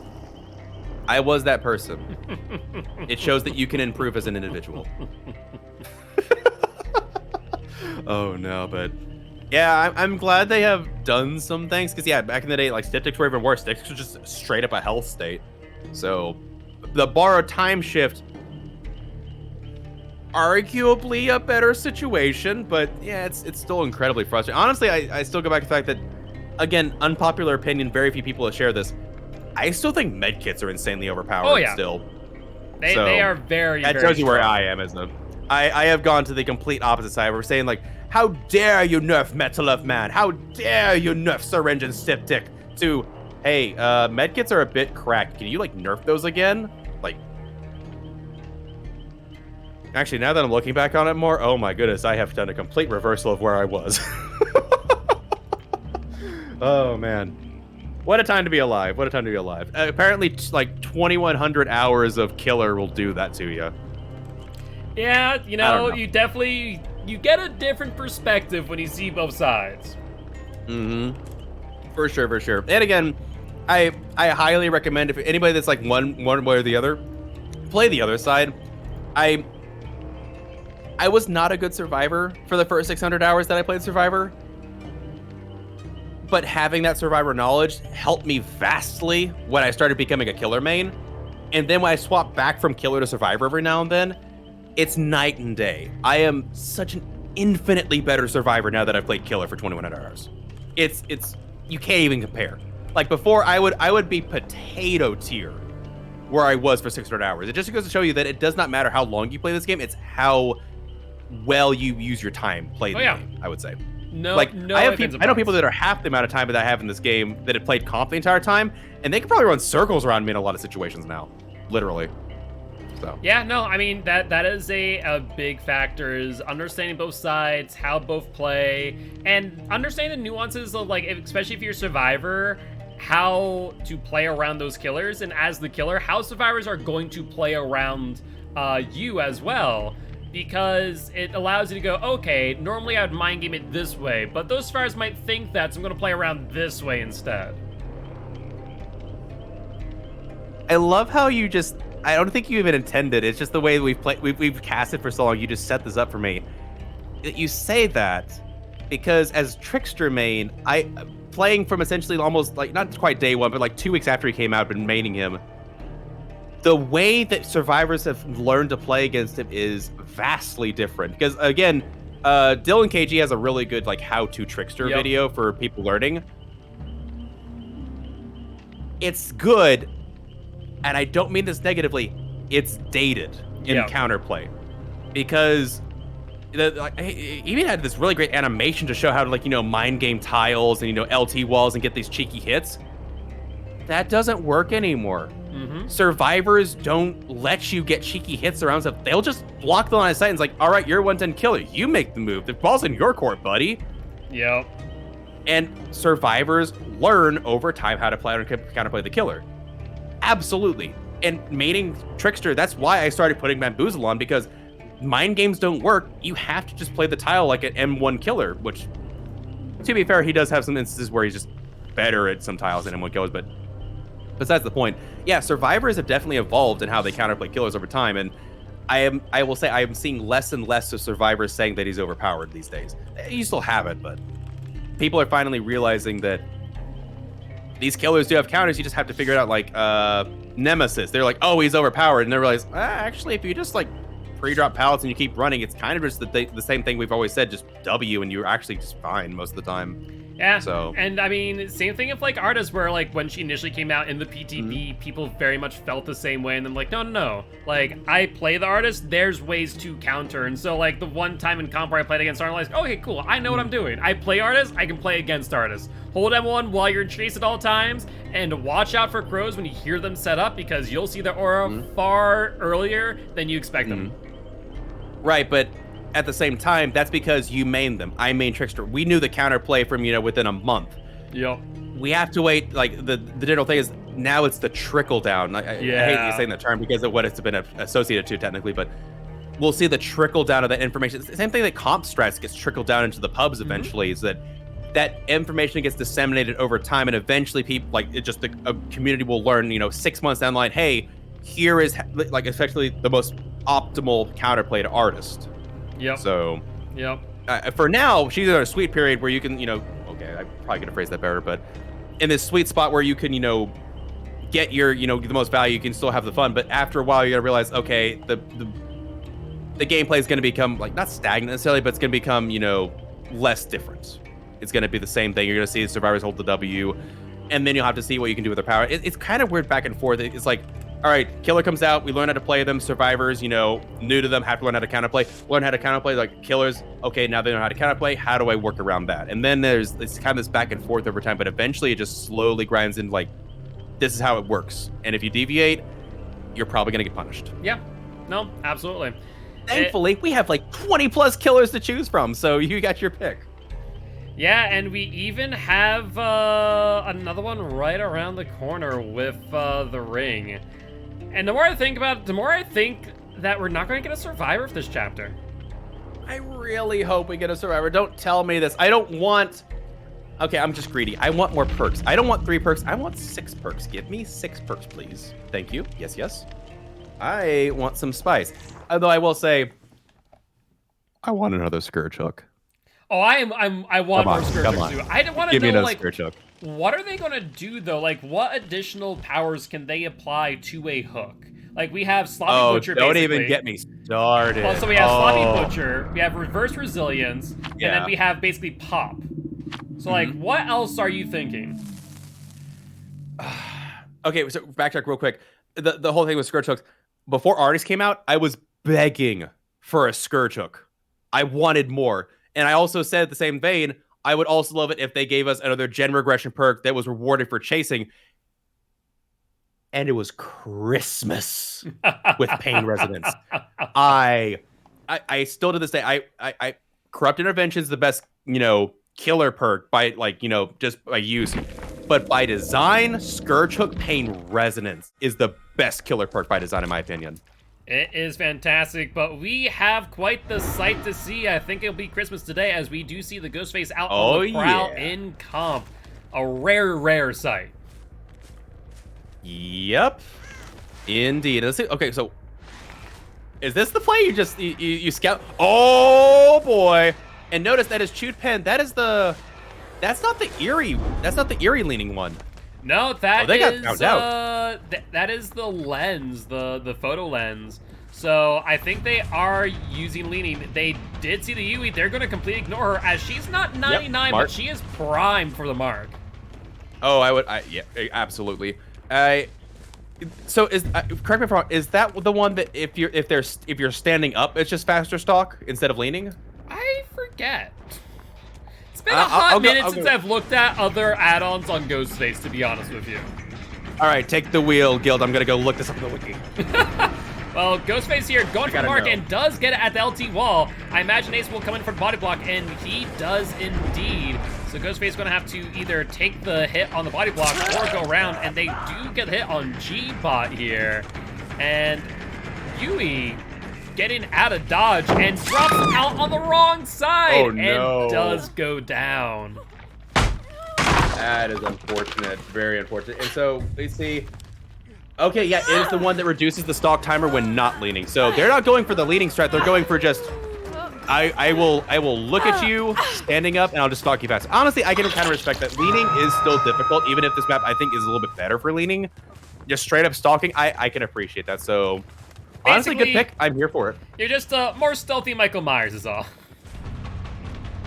I was that person. It shows that you can improve as an individual. Oh no, but yeah, I'm glad they have done some things, because yeah, back in the day, like Styptics were even worse. Styptics was just straight up a health state. So the borrowed time shift, arguably a better situation, but yeah, it's still incredibly frustrating. Honestly, I still go back to the fact that, again, unpopular opinion, very few people have shared this. I still think medkits are insanely overpowered. Oh, yeah. Still. They are very, that very shows you where strong. I am, isn't it? I have gone to the complete opposite side. We're saying like, how dare you nerf Metalov Man? How dare you nerf Syringe and Styptic? To, hey, medkits are a bit cracked. Can you like nerf those again? Like, Actually, now that I'm looking back on it more, oh my goodness, I have done a complete reversal of where I was. Oh man. What a time to be alive. What a time to be alive. Apparently, like 2,100 hours of killer will do that to you. Yeah, you know, you definitely, you get a different perspective when you see both sides. Mm-hmm. For sure, for sure. And again, I highly recommend if anybody that's like one way or the other, play the other side. I was not a good survivor for the first 600 hours that I played Survivor. But having that survivor knowledge helped me vastly when I started becoming a killer main. And then when I swap back from killer to survivor every now and then, it's night and day. I am such an infinitely better survivor now that I've played killer for 2,100 hours. It's you can't even compare. Like before, I would be potato tier where I was for 600 hours. It just goes to show you that it does not matter how long you play this game. It's how well you use your time playing the game, I would say. No, like no. I know people that are half the amount of time that I have in this game that have played comp the entire time, and they can probably run circles around me in a lot of situations now, literally. So yeah, no, I mean that is a big factor, is understanding both sides, how both play, and understanding the nuances of, like, especially if you're a survivor, how to play around those killers, and as the killer, how survivors are going to play around you as well. Because it allows you to go, okay, normally I would mind game it this way, but those survivors might think that, so I'm going to play around this way instead. I love how you just, I don't think you even intended, it's just the way we've played, we've casted for so long, you just set this up for me. You say that because as Trickster main, playing from essentially almost, like, not quite day one, but like 2 weeks after he came out, I've been maining him. The way that survivors have learned to play against him is vastly different. Because again, Dylan KG has a really good like how-to Trickster video for people learning. It's good, and I don't mean this negatively. It's dated in counterplay, because he even had this really great animation to show how to, like, you know, mind game tiles and, you know, LT walls and get these cheeky hits. That doesn't work anymore. Mm-hmm. Survivors don't let you get cheeky hits around stuff. They'll just block the line of sight and it's like, all right, you're a 110 killer. You make the move. The ball's in your court, buddy. Yep. And survivors learn over time how to play and counterplay the killer. Absolutely. And maining Trickster, that's why I started putting Bamboozle on, because mind games don't work. You have to just play the tile like an M1 killer, which, to be fair, he does have some instances where he's just better at some tiles than M1 killers, but besides the point, yeah, survivors have definitely evolved in how they counterplay killers over time, and I will say I am seeing less and less of survivors saying that he's overpowered these days. You still have it, but people are finally realizing that these killers do have counters. You just have to figure it out, like Nemesis. They're like, oh, he's overpowered, and they realize, actually, if you just like pre-drop pallets and you keep running, it's kind of just the same thing we've always said, just W, and you're actually just fine most of the time. Yeah, so, and I mean, same thing if like Artist, where like when she initially came out in the PTB, people very much felt the same way, and then like, no, like I play the Artist, there's ways to counter, and so like the one time in comp where I played against Artist, like, okay, cool, I know what I'm doing. I play Artist, I can play against Artist. Hold M1 while you're in chase at all times, and watch out for crows when you hear them set up, because you'll see their aura far earlier than you expect them. Right, but at the same time, that's because you main them. I main Trickster. We knew the counterplay from, you know, within a month. Yep. We have to wait. Like the general thing is now it's the trickle down. I hate saying that term because of what it's been associated to technically, but we'll see the trickle down of that information. It's the same thing that comp strats gets trickled down into the pubs eventually. Is that information gets disseminated over time, and eventually people like it just a community will learn. You know, 6 months down the line, hey, here is like effectively the most optimal counterplay to Artist. Yep. So, yep. For now, she's in a sweet period where you can, you know, okay, I probably could have phrased that better, but in this sweet spot where you can, you know, get your, you know, the most value, you can still have the fun. But after a while, you're gonna realize, okay, the gameplay is gonna become like not stagnant necessarily, but it's gonna become, you know, less different. It's gonna be the same thing. You're gonna see the survivors hold the W, and then you'll have to see what you can do with their power. It's kind of weird back and forth. It's like, all right, killer comes out, we learn how to play them. Survivors, you know, new to them, have to learn how to counterplay. Learn how to counterplay, like killers, okay, now they know how to counterplay. How do I work around that? And then there's this kind of this back and forth over time, but eventually it just slowly grinds in like, this is how it works. And if you deviate, you're probably gonna get punished. Yeah, no, absolutely. Thankfully, we have like 20 plus killers to choose from, so you got your pick. Yeah, and we even have another one right around the corner with the ring. And the more I think about it, the more I think that we're not going to get a survivor for this chapter. I really hope we get a survivor. Don't tell me this. I don't want... Okay, I'm just greedy. I want more perks. I don't want 3 perks. I want 6 perks. Give me 6 perks, please. Thank you. Yes, yes. I want some spice. Although I will say, I want another Scourge Hook. Oh, I want more Scourge Hooks too. I want to know, like, what are they going to do, though? Like, what additional powers can they apply to a hook? Like, we have Sloppy Butcher, don't basically. even get me started. Oh, so we have Sloppy Butcher, we have Reverse Resilience, and then we have basically Pop. So, like, what else are you thinking? Okay, so backtrack real quick. The whole thing with Scourge Hooks, before Artist came out, I was begging for a Scourge Hook. I wanted more. And I also said at the same vein, I would also love it if they gave us another gen regression perk that was rewarded for chasing. And it was Christmas with Pain Resonance. I still to this day, I Corrupt Intervention is the best, killer perk by just by use. But by design, Scourge Hook Pain Resonance is the best killer perk by design, in my opinion. It is fantastic, but we have quite the sight to see. I think it'll be Christmas today, as we do see the Ghostface out on the prowl in comp. A rare sight. Yep. Indeed. Okay, so is this the play? You scout? Oh boy! And notice that his chewed pen. That's not the eerie leaning one. No, that got found out. That is the lens, the photo lens. So I think they are using leaning. They did see the Yui. They're going to completely ignore her, as she's not 99, but she is primed for the mark. Oh, yeah, absolutely. So correct me if I'm wrong. Is that the one that if you're standing up, it's just faster stalk instead of leaning? I forget. It's been a hot minute since I've looked at other add-ons on Ghostface, to be honest with you. All right, take the wheel, Guild. I'm gonna go look this up in the wiki. Well, Ghostface here going for the mark and does get it at the LT wall. I imagine Ace will come in for the body block, and he does indeed. So Ghostface is going to have to either take the hit on the body block or go around, and they do get a hit on G-Bot here. And Yui getting out of dodge and drops out on the wrong side and does go down. That is unfortunate, very unfortunate. And so they see, okay, yeah, it is the one that reduces the stalk timer when not leaning. So they're not going for the leaning strat, they're going for just, I will look at you standing up and I'll just stalk you fast. Honestly, I can kind of respect that. Leaning is still difficult, even if this map I think is a little bit better for leaning. Just straight up stalking, I can appreciate that. So honestly, good pick. I'm here for it. You're just more stealthy Michael Myers is all.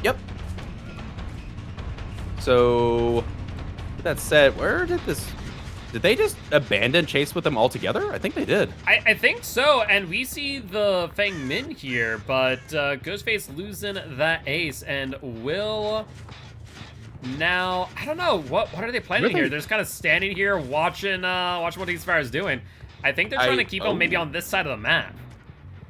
Yep. So, with that said, did they just abandon chase with them altogether? I think they did. I think so, and we see the Fang Min here, but Ghostface losing that ace and will now, I don't know, what are they planning here? They're just kind of standing here watching what Giltspire is doing. I think they're trying to keep him maybe on this side of the map.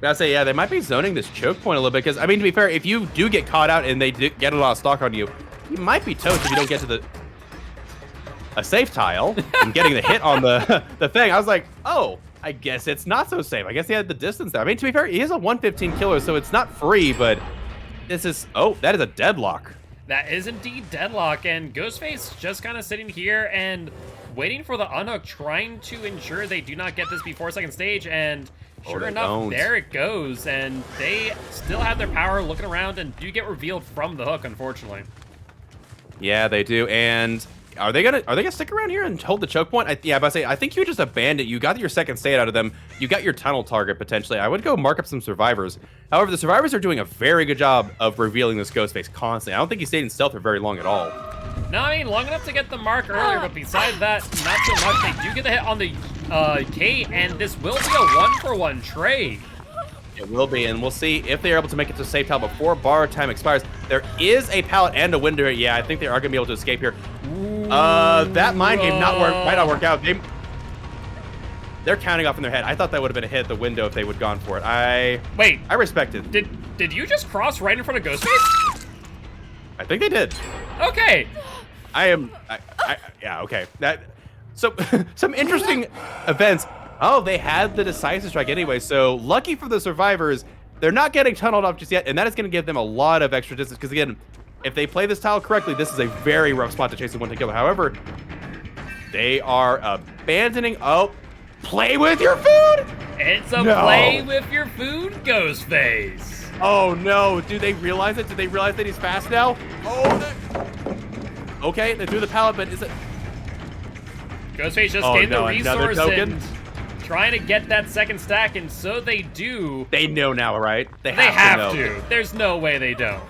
I say, yeah, they might be zoning this choke point a little bit, because, I mean, to be fair, if you do get caught out and they do get a lot of stock on you, you might be toast if you don't get to a safe tile and getting the hit on the thing. I was like, oh, I guess it's not so safe. I guess he had the distance there. I mean, to be fair, he is a 115 killer, so it's not free, but this is, that is a deadlock. That is indeed deadlock, and Ghostface just kind of sitting here and waiting for the unhook, trying to ensure they do not get this before second stage, and sure enough, there it goes, and they still have their power looking around and do get revealed from the hook, unfortunately. Yeah, they do, and are they gonna stick around here and hold the choke point? I think you just abandoned. You got your second state out of them. You got your tunnel target potentially. I would go mark up some survivors. However, the survivors are doing a very good job of revealing this Ghostface constantly. I don't think he stayed in stealth for very long at all. No, I mean, long enough to get the mark earlier, but besides that, not so much. They do get the hit on the Kate, and this will be a 1-for-1 trade. It will be, and we'll see if they are able to make it to safe tile before bar time expires. There is a pallet and a window. Yeah, I think they are going to be able to escape here. That mind game might not work out. They're counting off in their head. I thought that would have been a hit at the window if they would have gone for it. Wait. I respect it. Did you just cross right in front of Ghostface? I think they did. Okay. Yeah, okay. So, some interesting events. Oh, they had the decisive strike anyway, so lucky for the survivors, they're not getting tunneled off just yet, and that is going to give them a lot of extra distance, because again, if they play this tile correctly, this is a very rough spot to chase the one together. However, they are abandoning... Oh, play with your food? It's a play with your food, Ghostface. Oh, no. Do they realize it? Do they realize that he's fast now? Oh, okay, they threw the pallet, but is it... Ghostface just gained the resource and trying to get that second stack, and so they do. They know now, right? They have to. There's no way they don't.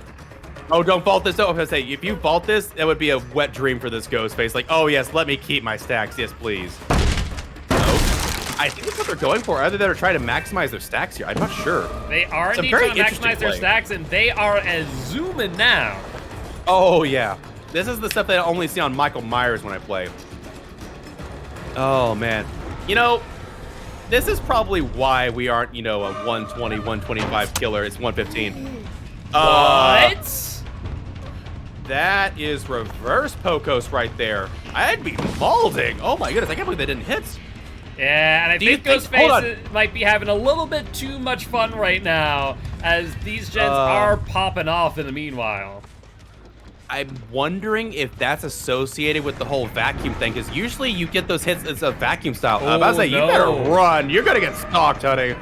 Oh, don't vault this. Oh, I was gonna say, if you vault this, that would be a wet dream for this Ghostface. Like, oh yes, let me keep my stacks. Yes, please. No. I think that's what they're going for. Either they're trying to maximize their stacks here. I'm not sure. They are indeed trying to maximize their stacks, and they are as zooming now. Oh, yeah. This is the stuff that I only see on Michael Myers when I play. Oh, man. You know, this is probably why we aren't, you know, a 120, 125 killer. It's 115. What? That is reverse Pocos right there. I'd be balding. Oh, my goodness. I can't believe they didn't hit. Yeah, and I think Ghostface might be having a little bit too much fun right now, as these gens are popping off in the meanwhile. I'm wondering if that's associated with the whole vacuum thing, because usually you get those hits as a vacuum style. I was about to say, you better run. You're going to get stalked, honey.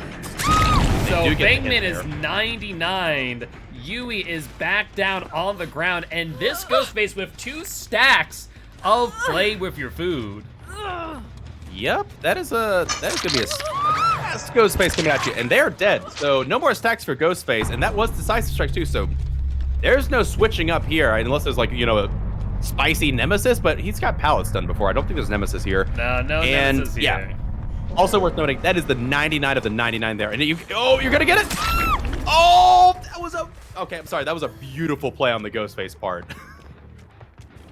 So Fangman is 99. Yui is back down on the ground, and this Ghostface with 2 stacks of play with your food. Yep, that is gonna be a Ghostface coming at you, and they're dead. So no more stacks for Ghostface, and that was decisive strike too. So there's no switching up here, unless there's like, you know, a spicy nemesis. But he's got pallets done before. I don't think there's nemesis here. No nemesis here. Yeah. Also worth noting, that is the 99 of the 99 there, and you're gonna get it. Oh, that was okay. I'm sorry, that was a beautiful play on the Ghostface part.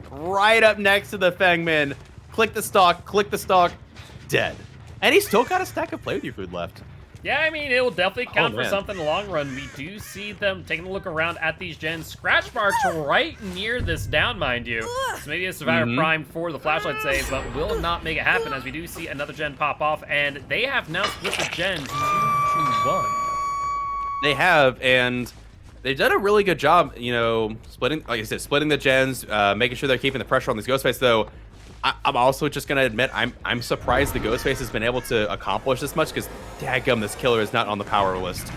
Right up next to the Fangman. Click the stock, dead. And he's still got a stack of play with your food left. Yeah, I mean, it will definitely count for something in the long run. We do see them taking a look around at these gens. Scratch marks right near this down, mind you. So maybe a Survivor Prime for the flashlight save, but will not make it happen, as we do see another gen pop off, and they have now split the gens 2-1. They have, and they've done a really good job, you know, splitting, like I said, splitting the gens, making sure they're keeping the pressure on these Ghostface, though. I'm also just gonna admit I'm surprised the Ghostface has been able to accomplish this much, because dadgum, this killer is not on the power list.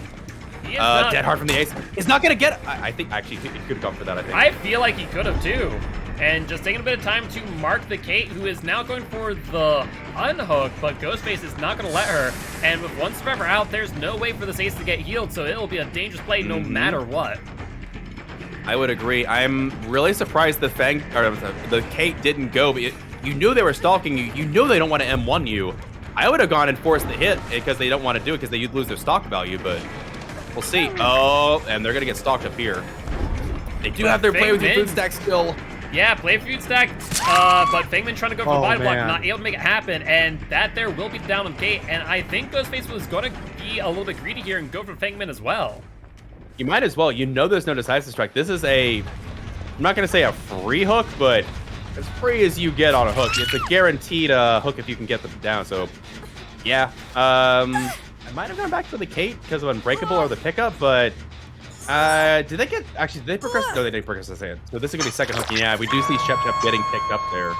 Dead hard from the ace. He's not gonna get it. I think actually he could have gone for that. I feel like he could have too. And just taking a bit of time to mark the Kate, who is now going for the unhook, but Ghostface is not gonna let her. And with one survivor out, there's no way for this ace to get healed, so it'll be a dangerous play no matter what. I would agree. I'm really surprised the Kate didn't go, but you knew they were stalking you. You knew they don't want to M1 you. I would have gone and forced the hit because they don't want to do it because you'd lose their stock value, but we'll see. Oh, and they're going to get stalked up here. They do have their play with your food stack still. Yeah, play food stack, but Fangman trying to go for the body block, not able to make it happen, and that there will be down on Kate, and I think Ghostface was going to be a little bit greedy here and go for Fangman as well. You might as well. You know there's no decisive strike. This is I'm not going to say a free hook, but as free as you get on a hook. It's a guaranteed hook if you can get them down, so yeah. I might have gone back for the Kate because of Unbreakable or the pickup, but did they progress? No, they didn't progress this hand. So this is going to be second hook. Yeah, we do see Shep getting picked up there.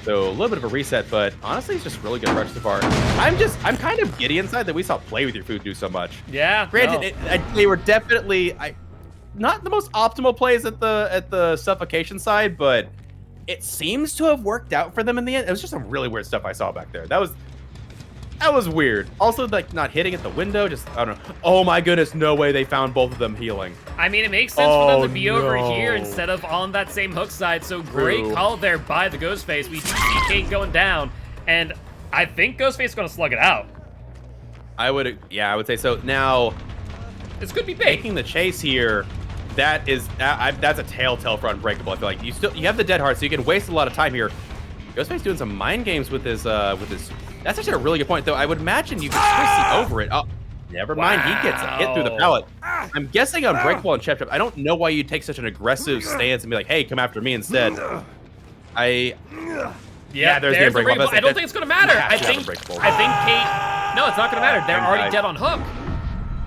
So a little bit of a reset, but honestly, it's just really good rush so far. I'm kind of giddy inside that we saw play with your food do so much. Yeah. Granted, they were definitely not the most optimal plays at the suffocation side, but it seems to have worked out for them in the end. It was just some really weird stuff I saw back there. That was weird. Also, like, not hitting at the window, just, I don't know. Oh my goodness, no way they found both of them healing. I mean, it makes sense for them to be over here instead of on that same hook side, so great call there by the Ghostface. We do see Kate going down, and I think Ghostface is going to slug it out. I would say so. Now, this could be big. Taking the chase here, that's a telltale for Unbreakable. I feel like you have the dead heart, so you can waste a lot of time here. Ghostface doing some mind games with his That's actually a really good point, though. I would imagine you could twist over it. Oh, never mind. He gets hit through the pallet. I'm guessing on Breakable and Chep Chep, I don't know why you'd take such an aggressive stance and be like, hey, come after me instead. Yeah, there's the Unbreakable. I don't think it's going to matter. I think Kate... No, it's not going to matter. They're already dead on hook.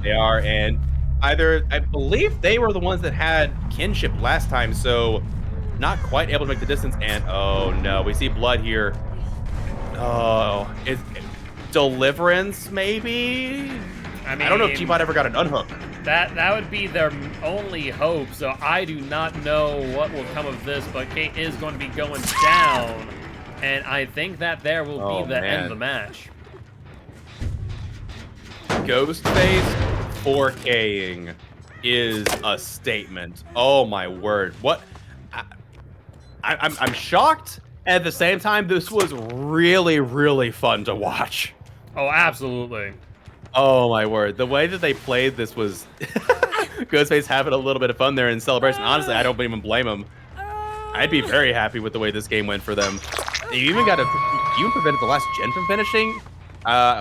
They are, and I believe they were the ones that had kinship last time, so not quite able to make the distance. And oh no, we see blood here. Oh, Deliverance maybe? I don't know if G-Bot ever got an unhook. That would be their only hope, so I do not know what will come of this, but Kate is going to be going down, and I think that there will be the end of the match. Ghostface 4K'ing is a statement. Oh my word. What? I'm shocked. At the same time, this was really, really fun to watch. Oh, absolutely. Oh my word. The way that they played this was Ghostface having a little bit of fun there in celebration. Honestly, I don't even blame him. I'd be very happy with the way this game went for them. You even prevented the last gen from finishing.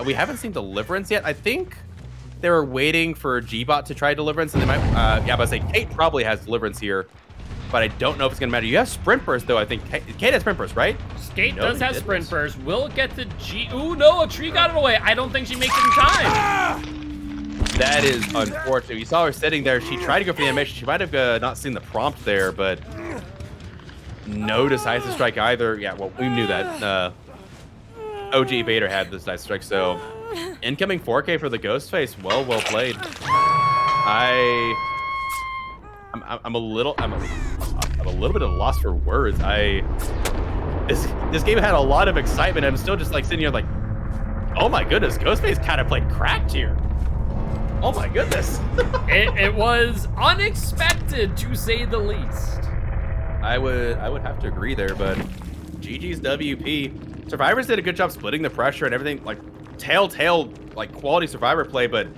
We haven't seen Deliverance yet. I think they were waiting for G-Bot to try Deliverance, and they might. Yeah, but I say Kate probably has Deliverance here, but I don't know if it's gonna matter. You have Sprint Burst though. I think Kate has Sprint Burst, right? Kate does have Sprint Burst. We'll get the G. Ooh no, a tree got it away. I don't think she makes it in time. That is unfortunate. You saw her sitting there. She tried to go for the animation. She might have not seen the prompt there, but no decisive strike either. Yeah, well, we knew that. OG Vader had this decisive strike, so incoming 4K for the Ghostface. Well played. I'm a little bit at a loss for words. This game had a lot of excitement. I'm still just like sitting here like, oh my goodness, Ghostface kind of played cracked here. Oh my goodness. it was unexpected to say the least. I would have to agree there, but GG's WP. Survivors did a good job splitting the pressure and everything, like telltale like quality Survivor play, but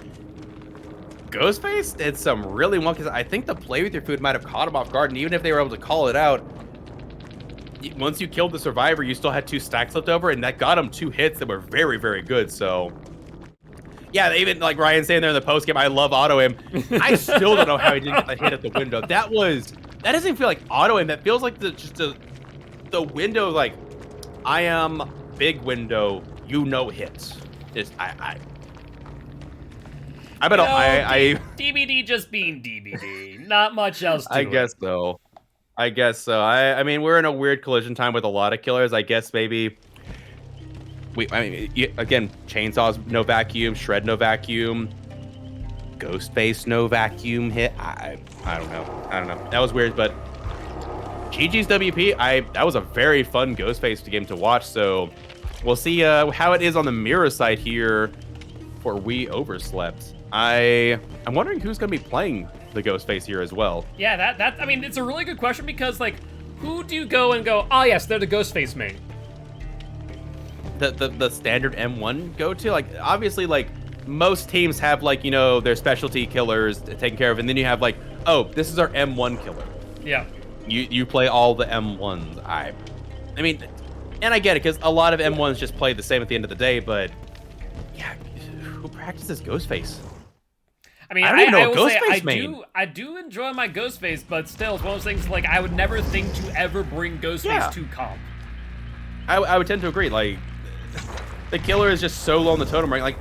Ghostface did some really wonky. I think the play with your food might have caught him off guard, and even if they were able to call it out, once you killed the Survivor, you still had 2 stacks left over, and that got him 2 hits that were very, very good. So yeah, even like Ryan saying there in the post game, I love auto aim. I still don't know how he didn't get that hit at the window. That doesn't even feel like auto aim. That feels like the window, like I am big window, hits. DBD just being DBD. Not much else to it. I guess so. I mean, we're in a weird collision time with a lot of killers. I guess maybe again, Chainsaws no vacuum, Shred no vacuum, Ghostface no vacuum hit. I don't know. That was weird, but GG's WP. That was a very fun Ghostface game to watch. So we'll see how it is on the mirror side here for We Overslept. I'm wondering who's going to be playing the Ghostface here as well. Yeah, I mean, it's a really good question because, like, who do you go, oh, yes, they're the Ghostface main? The standard M1 go-to? Like, obviously, like, most teams have, like, their specialty killers taken care of, and then you have, like, oh, this is our M1 killer. Yeah. You play all the M1s. I mean, and I get it, because a lot of M1s just play the same at the end of the day, but, yeah, who practices Ghostface? I mean, I do enjoy my Ghostface, but still, it's one of those things, like, I would never think to ever bring Ghostface to comp. I would tend to agree. Like, the killer is just so low on the totem rank. Like,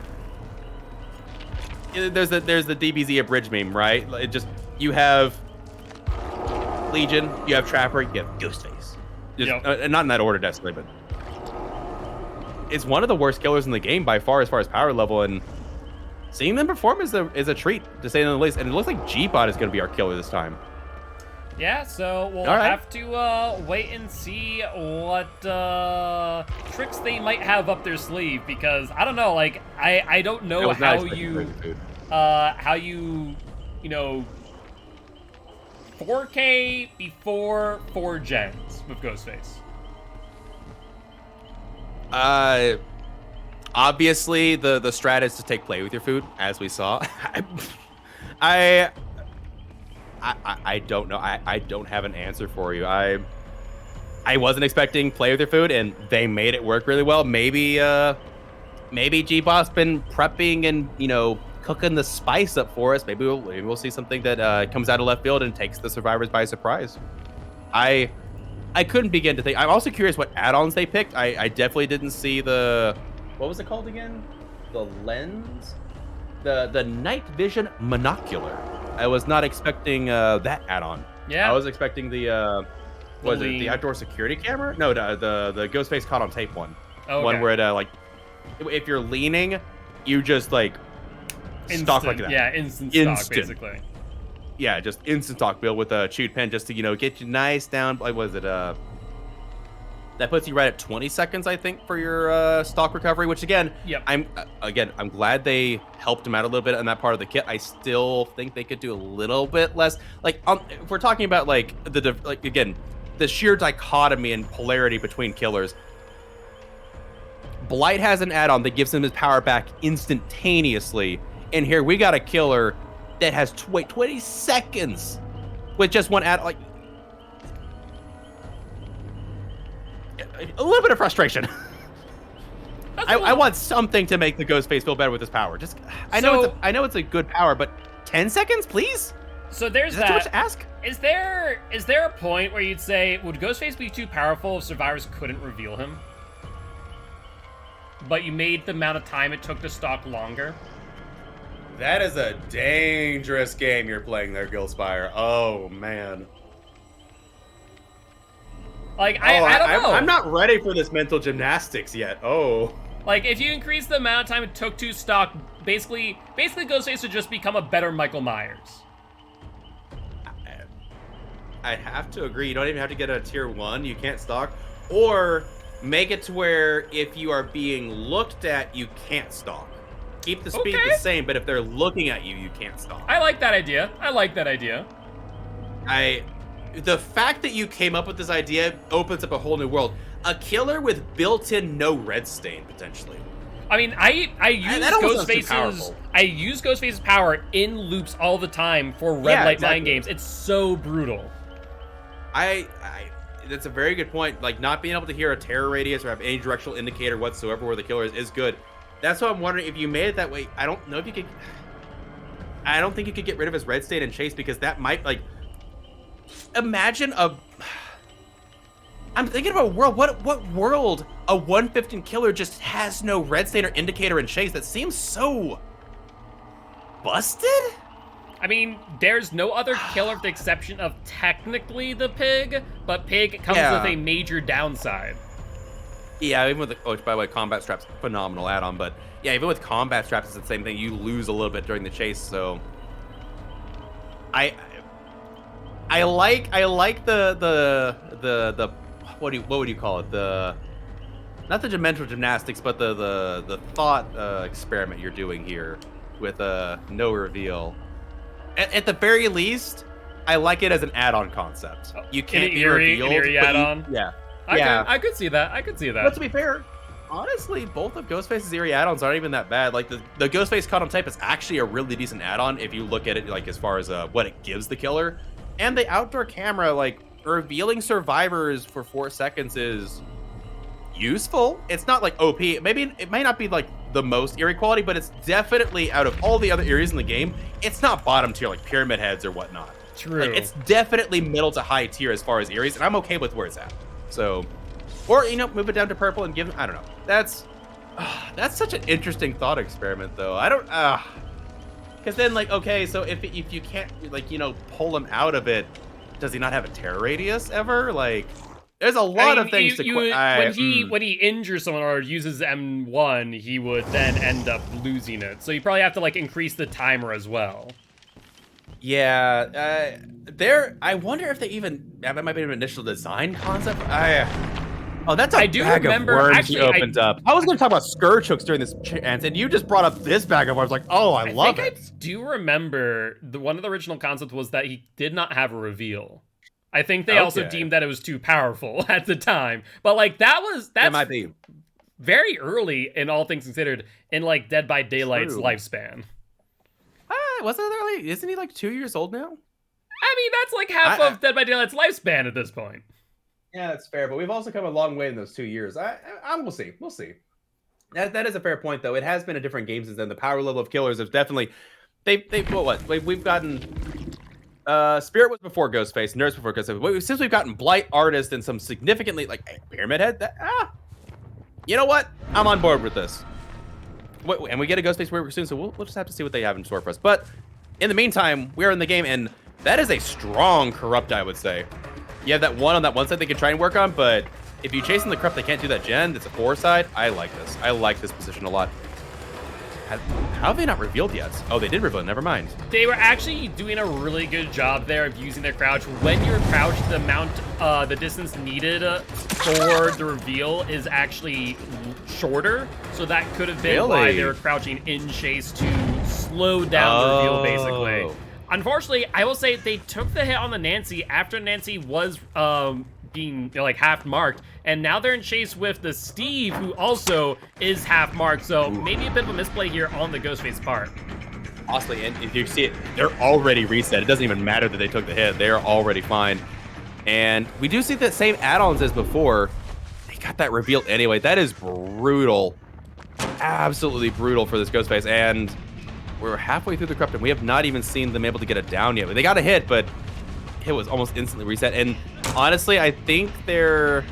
there's the DBZ abridged meme, right? You have Legion, you have Trapper, you have Ghostface. Not in that order necessarily, but it's one of the worst killers in the game by far as power level, and seeing them perform is a treat, to say the least. And it looks like G-Bot is going to be our killer this time. Yeah, so we'll have to wait and see what tricks they might have up their sleeve, because I don't know, like I don't know how you 4K before 4 gens with Ghostface. Obviously, the strat is to take play with your food, as we saw. I don't know. I don't have an answer for you. I wasn't expecting play with your food, and they made it work really well. Maybe maybe G-Bot's been prepping and, cooking the spice up for us. Maybe we'll see something that comes out of left field and takes the survivors by surprise. I couldn't begin to think. I'm also curious what add-ons they picked. I definitely didn't see the, what was it called again? The lens? The night vision monocular. I was not expecting that add-on. Yeah. I was expecting the the outdoor security camera? No, the Ghostface caught on tape one. Oh, okay. One where it if you're leaning, you just like stock like that. Yeah, instant stock basically. Yeah, just instant stock build with a chewed pen just to get you nice down. Like, was it that puts you right at 20 seconds, I think, for your stock recovery. Which again, yep. I'm glad they helped him out a little bit on that part of the kit. I still think they could do a little bit less. Like, if we're talking about the sheer dichotomy and polarity between killers. Blight has an add-on that gives him his power back instantaneously, and here we got a killer that has 20 seconds with just one add. Like, a little bit of frustration. I want something to make the Ghostface feel better with his power. I know it's a good power, but 10 seconds, please. So there's that. Too much to ask? Is there a point where you'd say, would Ghostface be too powerful if survivors couldn't reveal him? But you made the amount of time it took to stalk longer? That is a dangerous game you're playing there, Giltspire. Oh, man. Like, I don't know. I'm not ready for this mental gymnastics yet. Oh. Like, if you increase the amount of time it took to stalk, basically Ghostface would just become a better Michael Myers. I have to agree. You don't even have to get a tier 1. You can't stalk. Or make it to where if you are being looked at, you can't stalk. Keep the speed the same, but if they're looking at you, you can't stalk. I like that idea. The fact that you came up with this idea opens up a whole new world. A killer with built-in no red stain, potentially. I mean, I use Ghostface's power in loops all the time for red light mind games. It's so brutal. That's a very good point. Like, not being able to hear a terror radius or have any directional indicator whatsoever where the killer is good. That's why I'm wondering if you made it that way. I don't know if you could. I don't think you could get rid of his red stain and chase, because that might, like, imagine I'm thinking of a world. What world a 115 killer just has no red stain or indicator and chase? That seems so busted. I mean, there's no other killer with the exception of technically the pig, but pig comes with a major downside. Yeah, even with which, by the way, combat straps, phenomenal add-on, but yeah, even with combat straps, it's the same thing. You lose a little bit during the chase, so I like the what would you call it? Not the mental gymnastics, but the thought experiment you're doing here with no reveal. At the very least, I like it as an add-on concept. You can't be revealed. An eerie add-on? Yeah. I could see that. But to be fair, honestly, both of Ghostface's eerie add-ons aren't even that bad. Like, the Ghostface caught on tape is actually a really decent add-on if you look at it, like, as far as what it gives the killer. And the outdoor camera, like, revealing survivors for 4 seconds is useful. It's not like OP. Maybe it might not be like the most eerie quality, but it's definitely, out of all the other Eries in the game, it's not bottom tier like Pyramid Heads or whatnot. True. Like, it's definitely middle to high tier as far as Eries, and I'm okay with where it's at. So, or, move it down to purple and give, I don't know. That's such an interesting thought experiment, though. I don't, because then, like, okay, so if you can't, like, pull him out of it, does he not have a terror radius ever? Like, there's a lot of things when he injures someone or uses M1, he would then end up losing it. So you probably have to, like, increase the timer as well. Yeah, I wonder if they even, that might be an initial design concept. That's a bag of worms he opened up. I was going to talk about scourge hooks during this chance, and you just brought up this bag of worms. Like, oh, I love it. I do remember one of the original concepts was that he did not have a reveal. I think they also deemed that it was too powerful at the time. But, like, that's might be very early in all things considered in, like, Dead by Daylight's lifespan. Wasn't it early? Isn't he like 2 years old now? I mean, that's like half of Dead by Daylight's lifespan at this point. Yeah, that's fair. But we've also come a long way in those 2 years. We'll see. We'll see. That is a fair point, though. It has been a different game since then. The power level of killers have definitely... We've gotten... Spirit was before Ghostface, Nurse before Ghostface. Since we've gotten Blight, Artist, and some significantly... Like, Pyramid Head? You know what? I'm on board with this. And we get a Ghostface Warrior soon, so we'll just have to see what they have in store for us. But in the meantime, we're in the game, and that is a strong Corrupt, I would say. You have that one on that one side they can try and work on, but if you chase in the Corrupt, they can't do that gen. It's a 4 side. I like this. I like this position a lot. How have they not revealed yet? Oh, they did reveal. Never mind. They were actually doing a really good job there of using their crouch. When you're crouched, the distance needed for the reveal is actually shorter. So that could have been why they were crouching in chase to slow down the reveal, basically. Unfortunately, I will say they took the hit on the Nancy after Nancy was being like half marked, and now they're in chase with the Steve, who also is half marked. So maybe a bit of a misplay here on the Ghostface part. Honestly, and if you see it, they're already reset. It doesn't even matter that they took the hit; they are already fine. And we do see the same add-ons as before. They got that reveal anyway. That is brutal, absolutely brutal for this Ghostface. And we're halfway through the Corrupt, and we have not even seen them able to get it down yet. They got a hit, but it was almost instantly reset. And honestly, I think this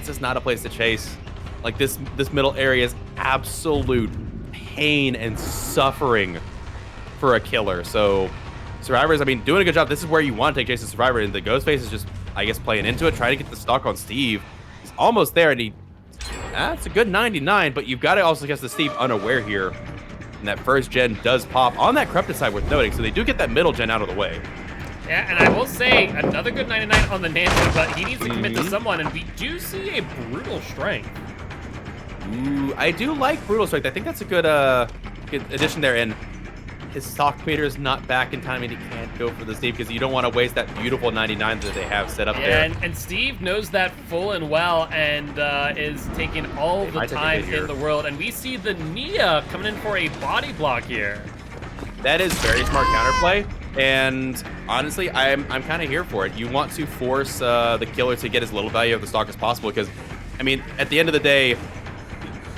is not a place to chase. Like this middle area is absolute pain and suffering for a killer. So Survivors, I mean, doing a good job. This is where you want to take chase the Survivor, and the Ghostface is just, I guess, playing into it, trying to get the stock on Steve. He's almost there, and it's a good 99, but you've got to also guess the Steve unaware here. And that first gen does pop on that Corrupted side worth noting, so they do get that middle gen out of the way. Yeah, and I will say, another good 99 on the Nancy, but he needs to commit to someone, and we do see a Brutal Strength. Ooh, I do like Brutal Strength. I think that's a good addition there, and his stock meter is not back in time, and he can't go for the Steve because you don't want to waste that beautiful 99 that they have set up there. And Steve knows that full and well, and is taking all the time in the world, and we see the Nia coming in for a body block here. That is very smart counterplay. And honestly, I'm kind of here for it. You want to force the killer to get as little value of the stock as possible because, I mean, at the end of the day,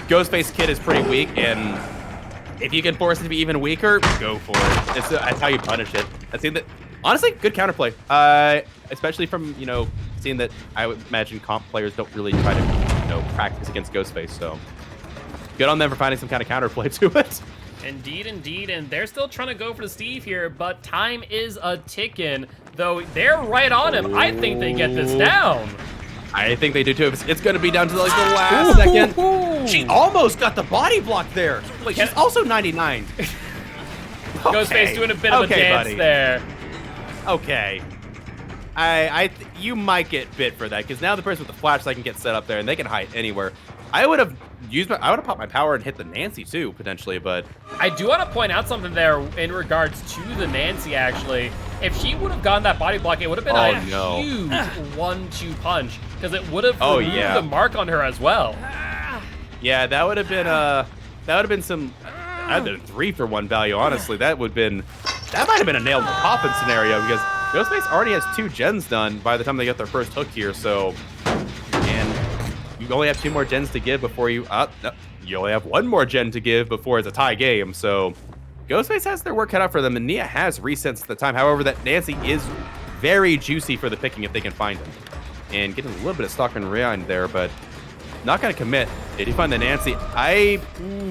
Ghostface Kid is pretty weak, and if you can force it to be even weaker, go for it. That's how you punish it. I think that, honestly, good counterplay. Especially from, seeing that I would imagine comp players don't really try to, practice against Ghostface. So good on them for finding some kind of counterplay to it. Indeed, and they're still trying to go for the Steve here, but time is a-ticking, though they're right on him. I think they get this down. I think they do too. It's going to be down to like the last second. She almost got the body block there. Wait, she's also 99. Ghostface doing a bit of a dance buddy. there. Okay. You might get bit for that because now the person with the flashlight can get set up there and they can hide anywhere. I would have popped my power and hit the Nancy too, potentially, but I do want to point out something there in regards to the Nancy, actually. If she would have gotten that body block, it would have been a huge 1-2 punch, because it would have removed the mark on her as well. Yeah, that would have been some, I'd been 3-for-1 value, honestly. That might have been a nailed coffin scenario, because Ghostface already has 2 gens done by the time they get their first hook here, so, and you only have 2 more gens to give before you only have 1 more gen to give before it's a tie game. So Ghostface has their work cut out for them, and Nia has resets at the time. However, that Nancy is very juicy for the picking if they can find him. And getting a little bit of stock and rewind there, but not going to commit. Did he find the Nancy? I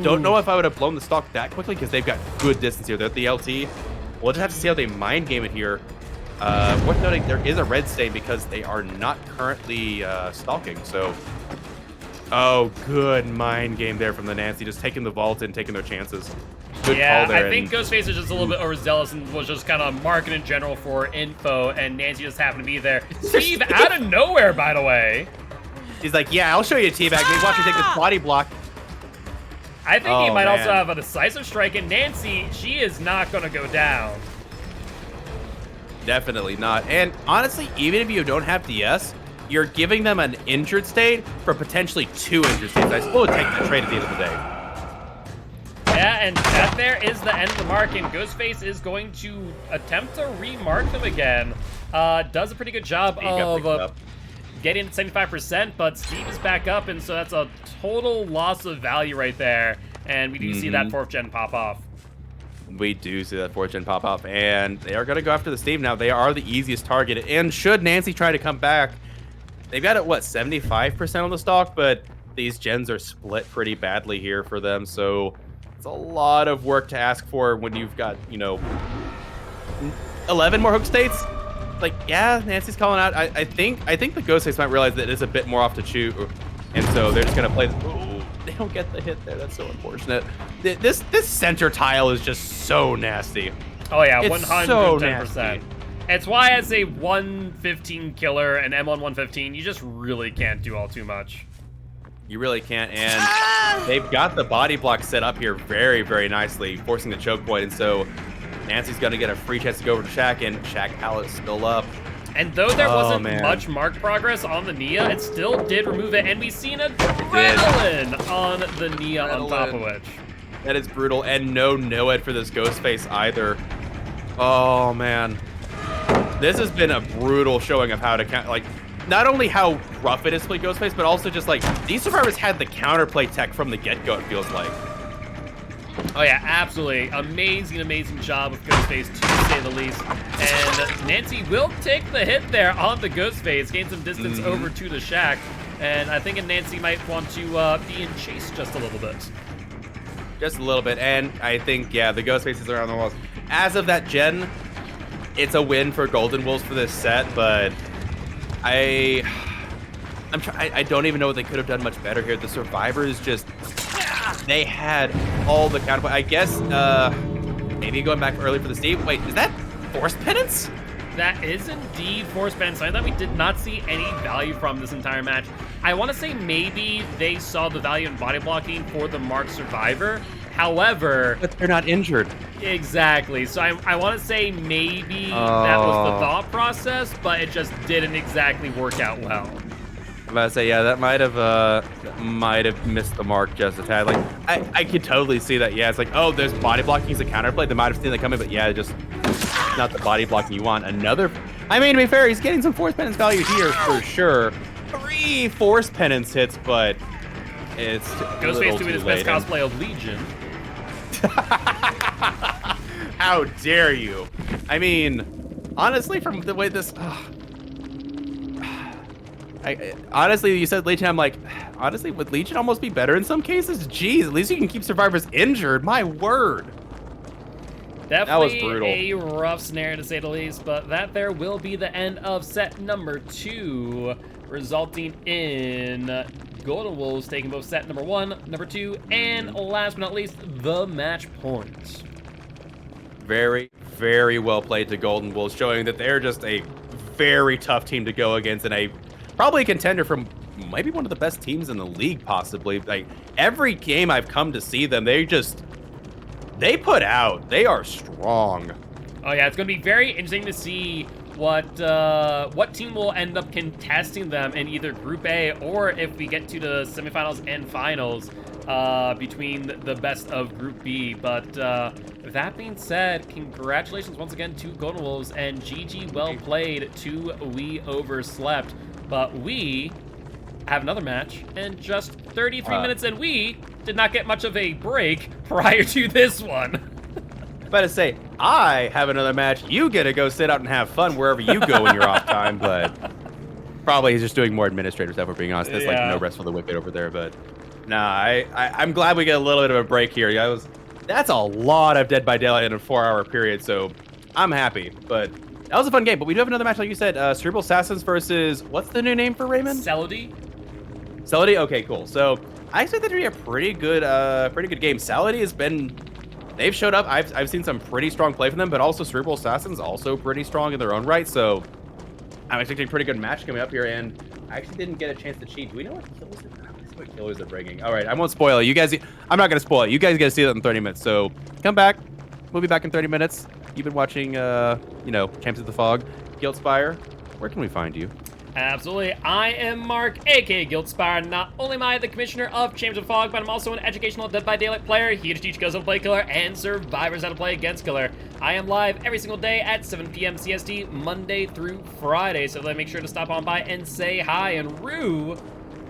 don't know if I would have blown the stock that quickly because they've got good distance here. They're at the LT. We'll just have to see how they mind game it here. Worth noting, there is a red stain because they are not currently stalking. So, good mind game there from the Nancy, just taking the vault and taking their chances. Good call there. I think Ghostface is just a little bit overzealous and was just kind of marking in general for info, and Nancy just happened to be there. Steve out of nowhere, by the way. He's like, yeah, I'll show you a teabag. Maybe watch you take this body block. I think he might also have a decisive strike, and Nancy, she is not going to go down. Definitely not. And honestly, even if you don't have DS, you're giving them an injured state for potentially 2 injured states. I suppose take that trade at the end of the day. Yeah, and that there is the end of the mark, and Ghostface is going to attempt to remark them again. Does a pretty good job of getting to 75%, but Steve is back up, and so that's a total loss of value right there. And we do see that 4th gen pop off. We do see that 4th gen pop off, and they are going to go after the Steve now. They are the easiest target, and should Nancy try to come back, they've got it, what, 75% on the stock, but these gens are split pretty badly here for them, so it's a lot of work to ask for when you've got, 11 more hook states. Like, yeah, Nancy's calling out. I think the Ghostface might realize that it's a bit more off to chew, and so they're just going to play. Ooh, they don't get the hit there. That's so unfortunate. This center tile is just so nasty. Oh, yeah, it's 110%. So nasty. It's why as a 115 killer and M1 115, you just really can't do all too much. You really can't, and they've got the body block set up here very, very nicely, forcing the choke point, and so Nancy's going to get a free chance to go over to Shaq, and Shaq pallet is still up. And though there wasn't much marked progress on the Nia, it still did remove it, and we've seen adrenaline on the Nia on top of which. That is brutal, and no Noed for this Ghostface either. Oh, man. This has been a brutal showing of how to count, like, not only how rough it is to play Ghostface, but also just, like, these survivors had the counterplay tech from the get-go, it feels like. Oh, yeah, absolutely. Amazing, amazing job of Ghostface, to say the least. And Nancy will take the hit there on the Ghostface, gain some distance over to the Shack. And I think Nancy might want to be in chase just a little bit. Just a little bit, and I think, yeah, the Ghostface is around the walls. As of that gen, it's a win for Golden Wolves for this set, but I don't even know what they could have done much better here. The survivors just, they had all the counterplay. I guess maybe going back early for the Steve. Wait, is that forced penance? That is indeed forced penance. Something that we did not see any value from this entire match. I want to say maybe they saw the value in body blocking for the Mark Survivor. However, but they're not injured. Exactly. So I want to say maybe that was the thought process, but it just didn't exactly work out well. I'm about to say, yeah, that might have missed the mark just a tad. Like, I could totally see that. Yeah, it's like, oh, there's body blocking as a counterplay. They might have seen that coming, but yeah, just not the body blocking you want. Another, I mean, to be fair, he's getting some force penance value here for sure. 3 force penance hits, but it's Ghostface doing his best cosplay of Legion. How dare you? I mean, honestly, from the way this, honestly, you said Legion. I'm like, honestly, would Legion almost be better in some cases? Jeez, at least you can keep survivors injured. My word. Definitely that was brutal. A rough scenario to say the least, but that there will be the end of set number 2, resulting in Golden Wolves taking both set number 1, number 2, and last but not least, the match point. Very, very well played to Golden Wolves, showing that they're just a very tough team to go against, and probably a contender from maybe one of the best teams in the league, possibly. Like, every game I've come to see them, they put out. They are strong. Oh yeah, it's going to be very interesting to see what team will end up contesting them in either Group A, or if we get to the semifinals and finals between the best of Group B. But with that being said, congratulations once again to Golden Wolves, and GG well played to We Overslept. But we have another match in just 33 minutes, and we did not get much of a break prior to this one. About to say, I have another match. You get to go sit out and have fun wherever you go in your off time, but probably he's just doing more administrative stuff, if we're being honest. There's like no rest for the wicked over there, but nah, I'm glad we get a little bit of a break here. That's a lot of Dead by Daylight in a 4-hour period, so I'm happy, but that was a fun game. But we do have another match, like you said, Cerebral Assassins versus, what's the new name for Raymond? Celody. Celody? Okay, cool. So I expect that to be a pretty good game. Celody has been, they've showed up. I've seen some pretty strong play from them, but also Cerebral Assassins also pretty strong in their own right. So I'm expecting a pretty good match coming up here. And I actually didn't get a chance to cheat. Do we know what killers are bringing? All right, I won't spoil it. You guys, I'm not gonna spoil it. You guys get to see that in 30 minutes. So come back. We'll be back in 30 minutes. You've been watching, Camps of the Fog, Giltspire. Where can we find you? Absolutely. I am Mark, aka Giltspire. Not only am I the commissioner of Champions of Fog, but I'm also an educational Dead by Daylight player, here to teach Ghosts how to play Killer and survivors how to play against Killer. I am live every single day at 7 p.m. CST, Monday through Friday, so make sure to stop on by and say hi. And Rue,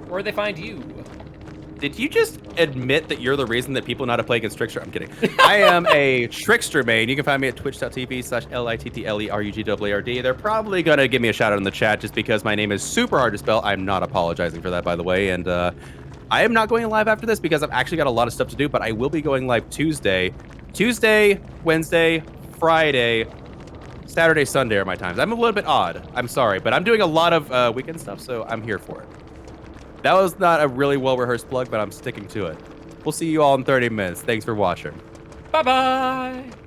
where do they find you? Did you just admit that you're the reason that people know how to play against Trickster? I'm kidding. I am a Trickster main. You can find me at twitch.tv/littlerugaard. They're probably going to give me a shout out in the chat just because my name is super hard to spell. I'm not apologizing for that, by the way. And I am not going live after this because I've actually got a lot of stuff to do, but I will be going live Tuesday, Wednesday, Friday, Saturday, Sunday are my times. I'm a little bit odd. I'm sorry, but I'm doing a lot of weekend stuff, so I'm here for it. That was not a really well-rehearsed plug, but I'm sticking to it. We'll see you all in 30 minutes. Thanks for watching. Bye-bye.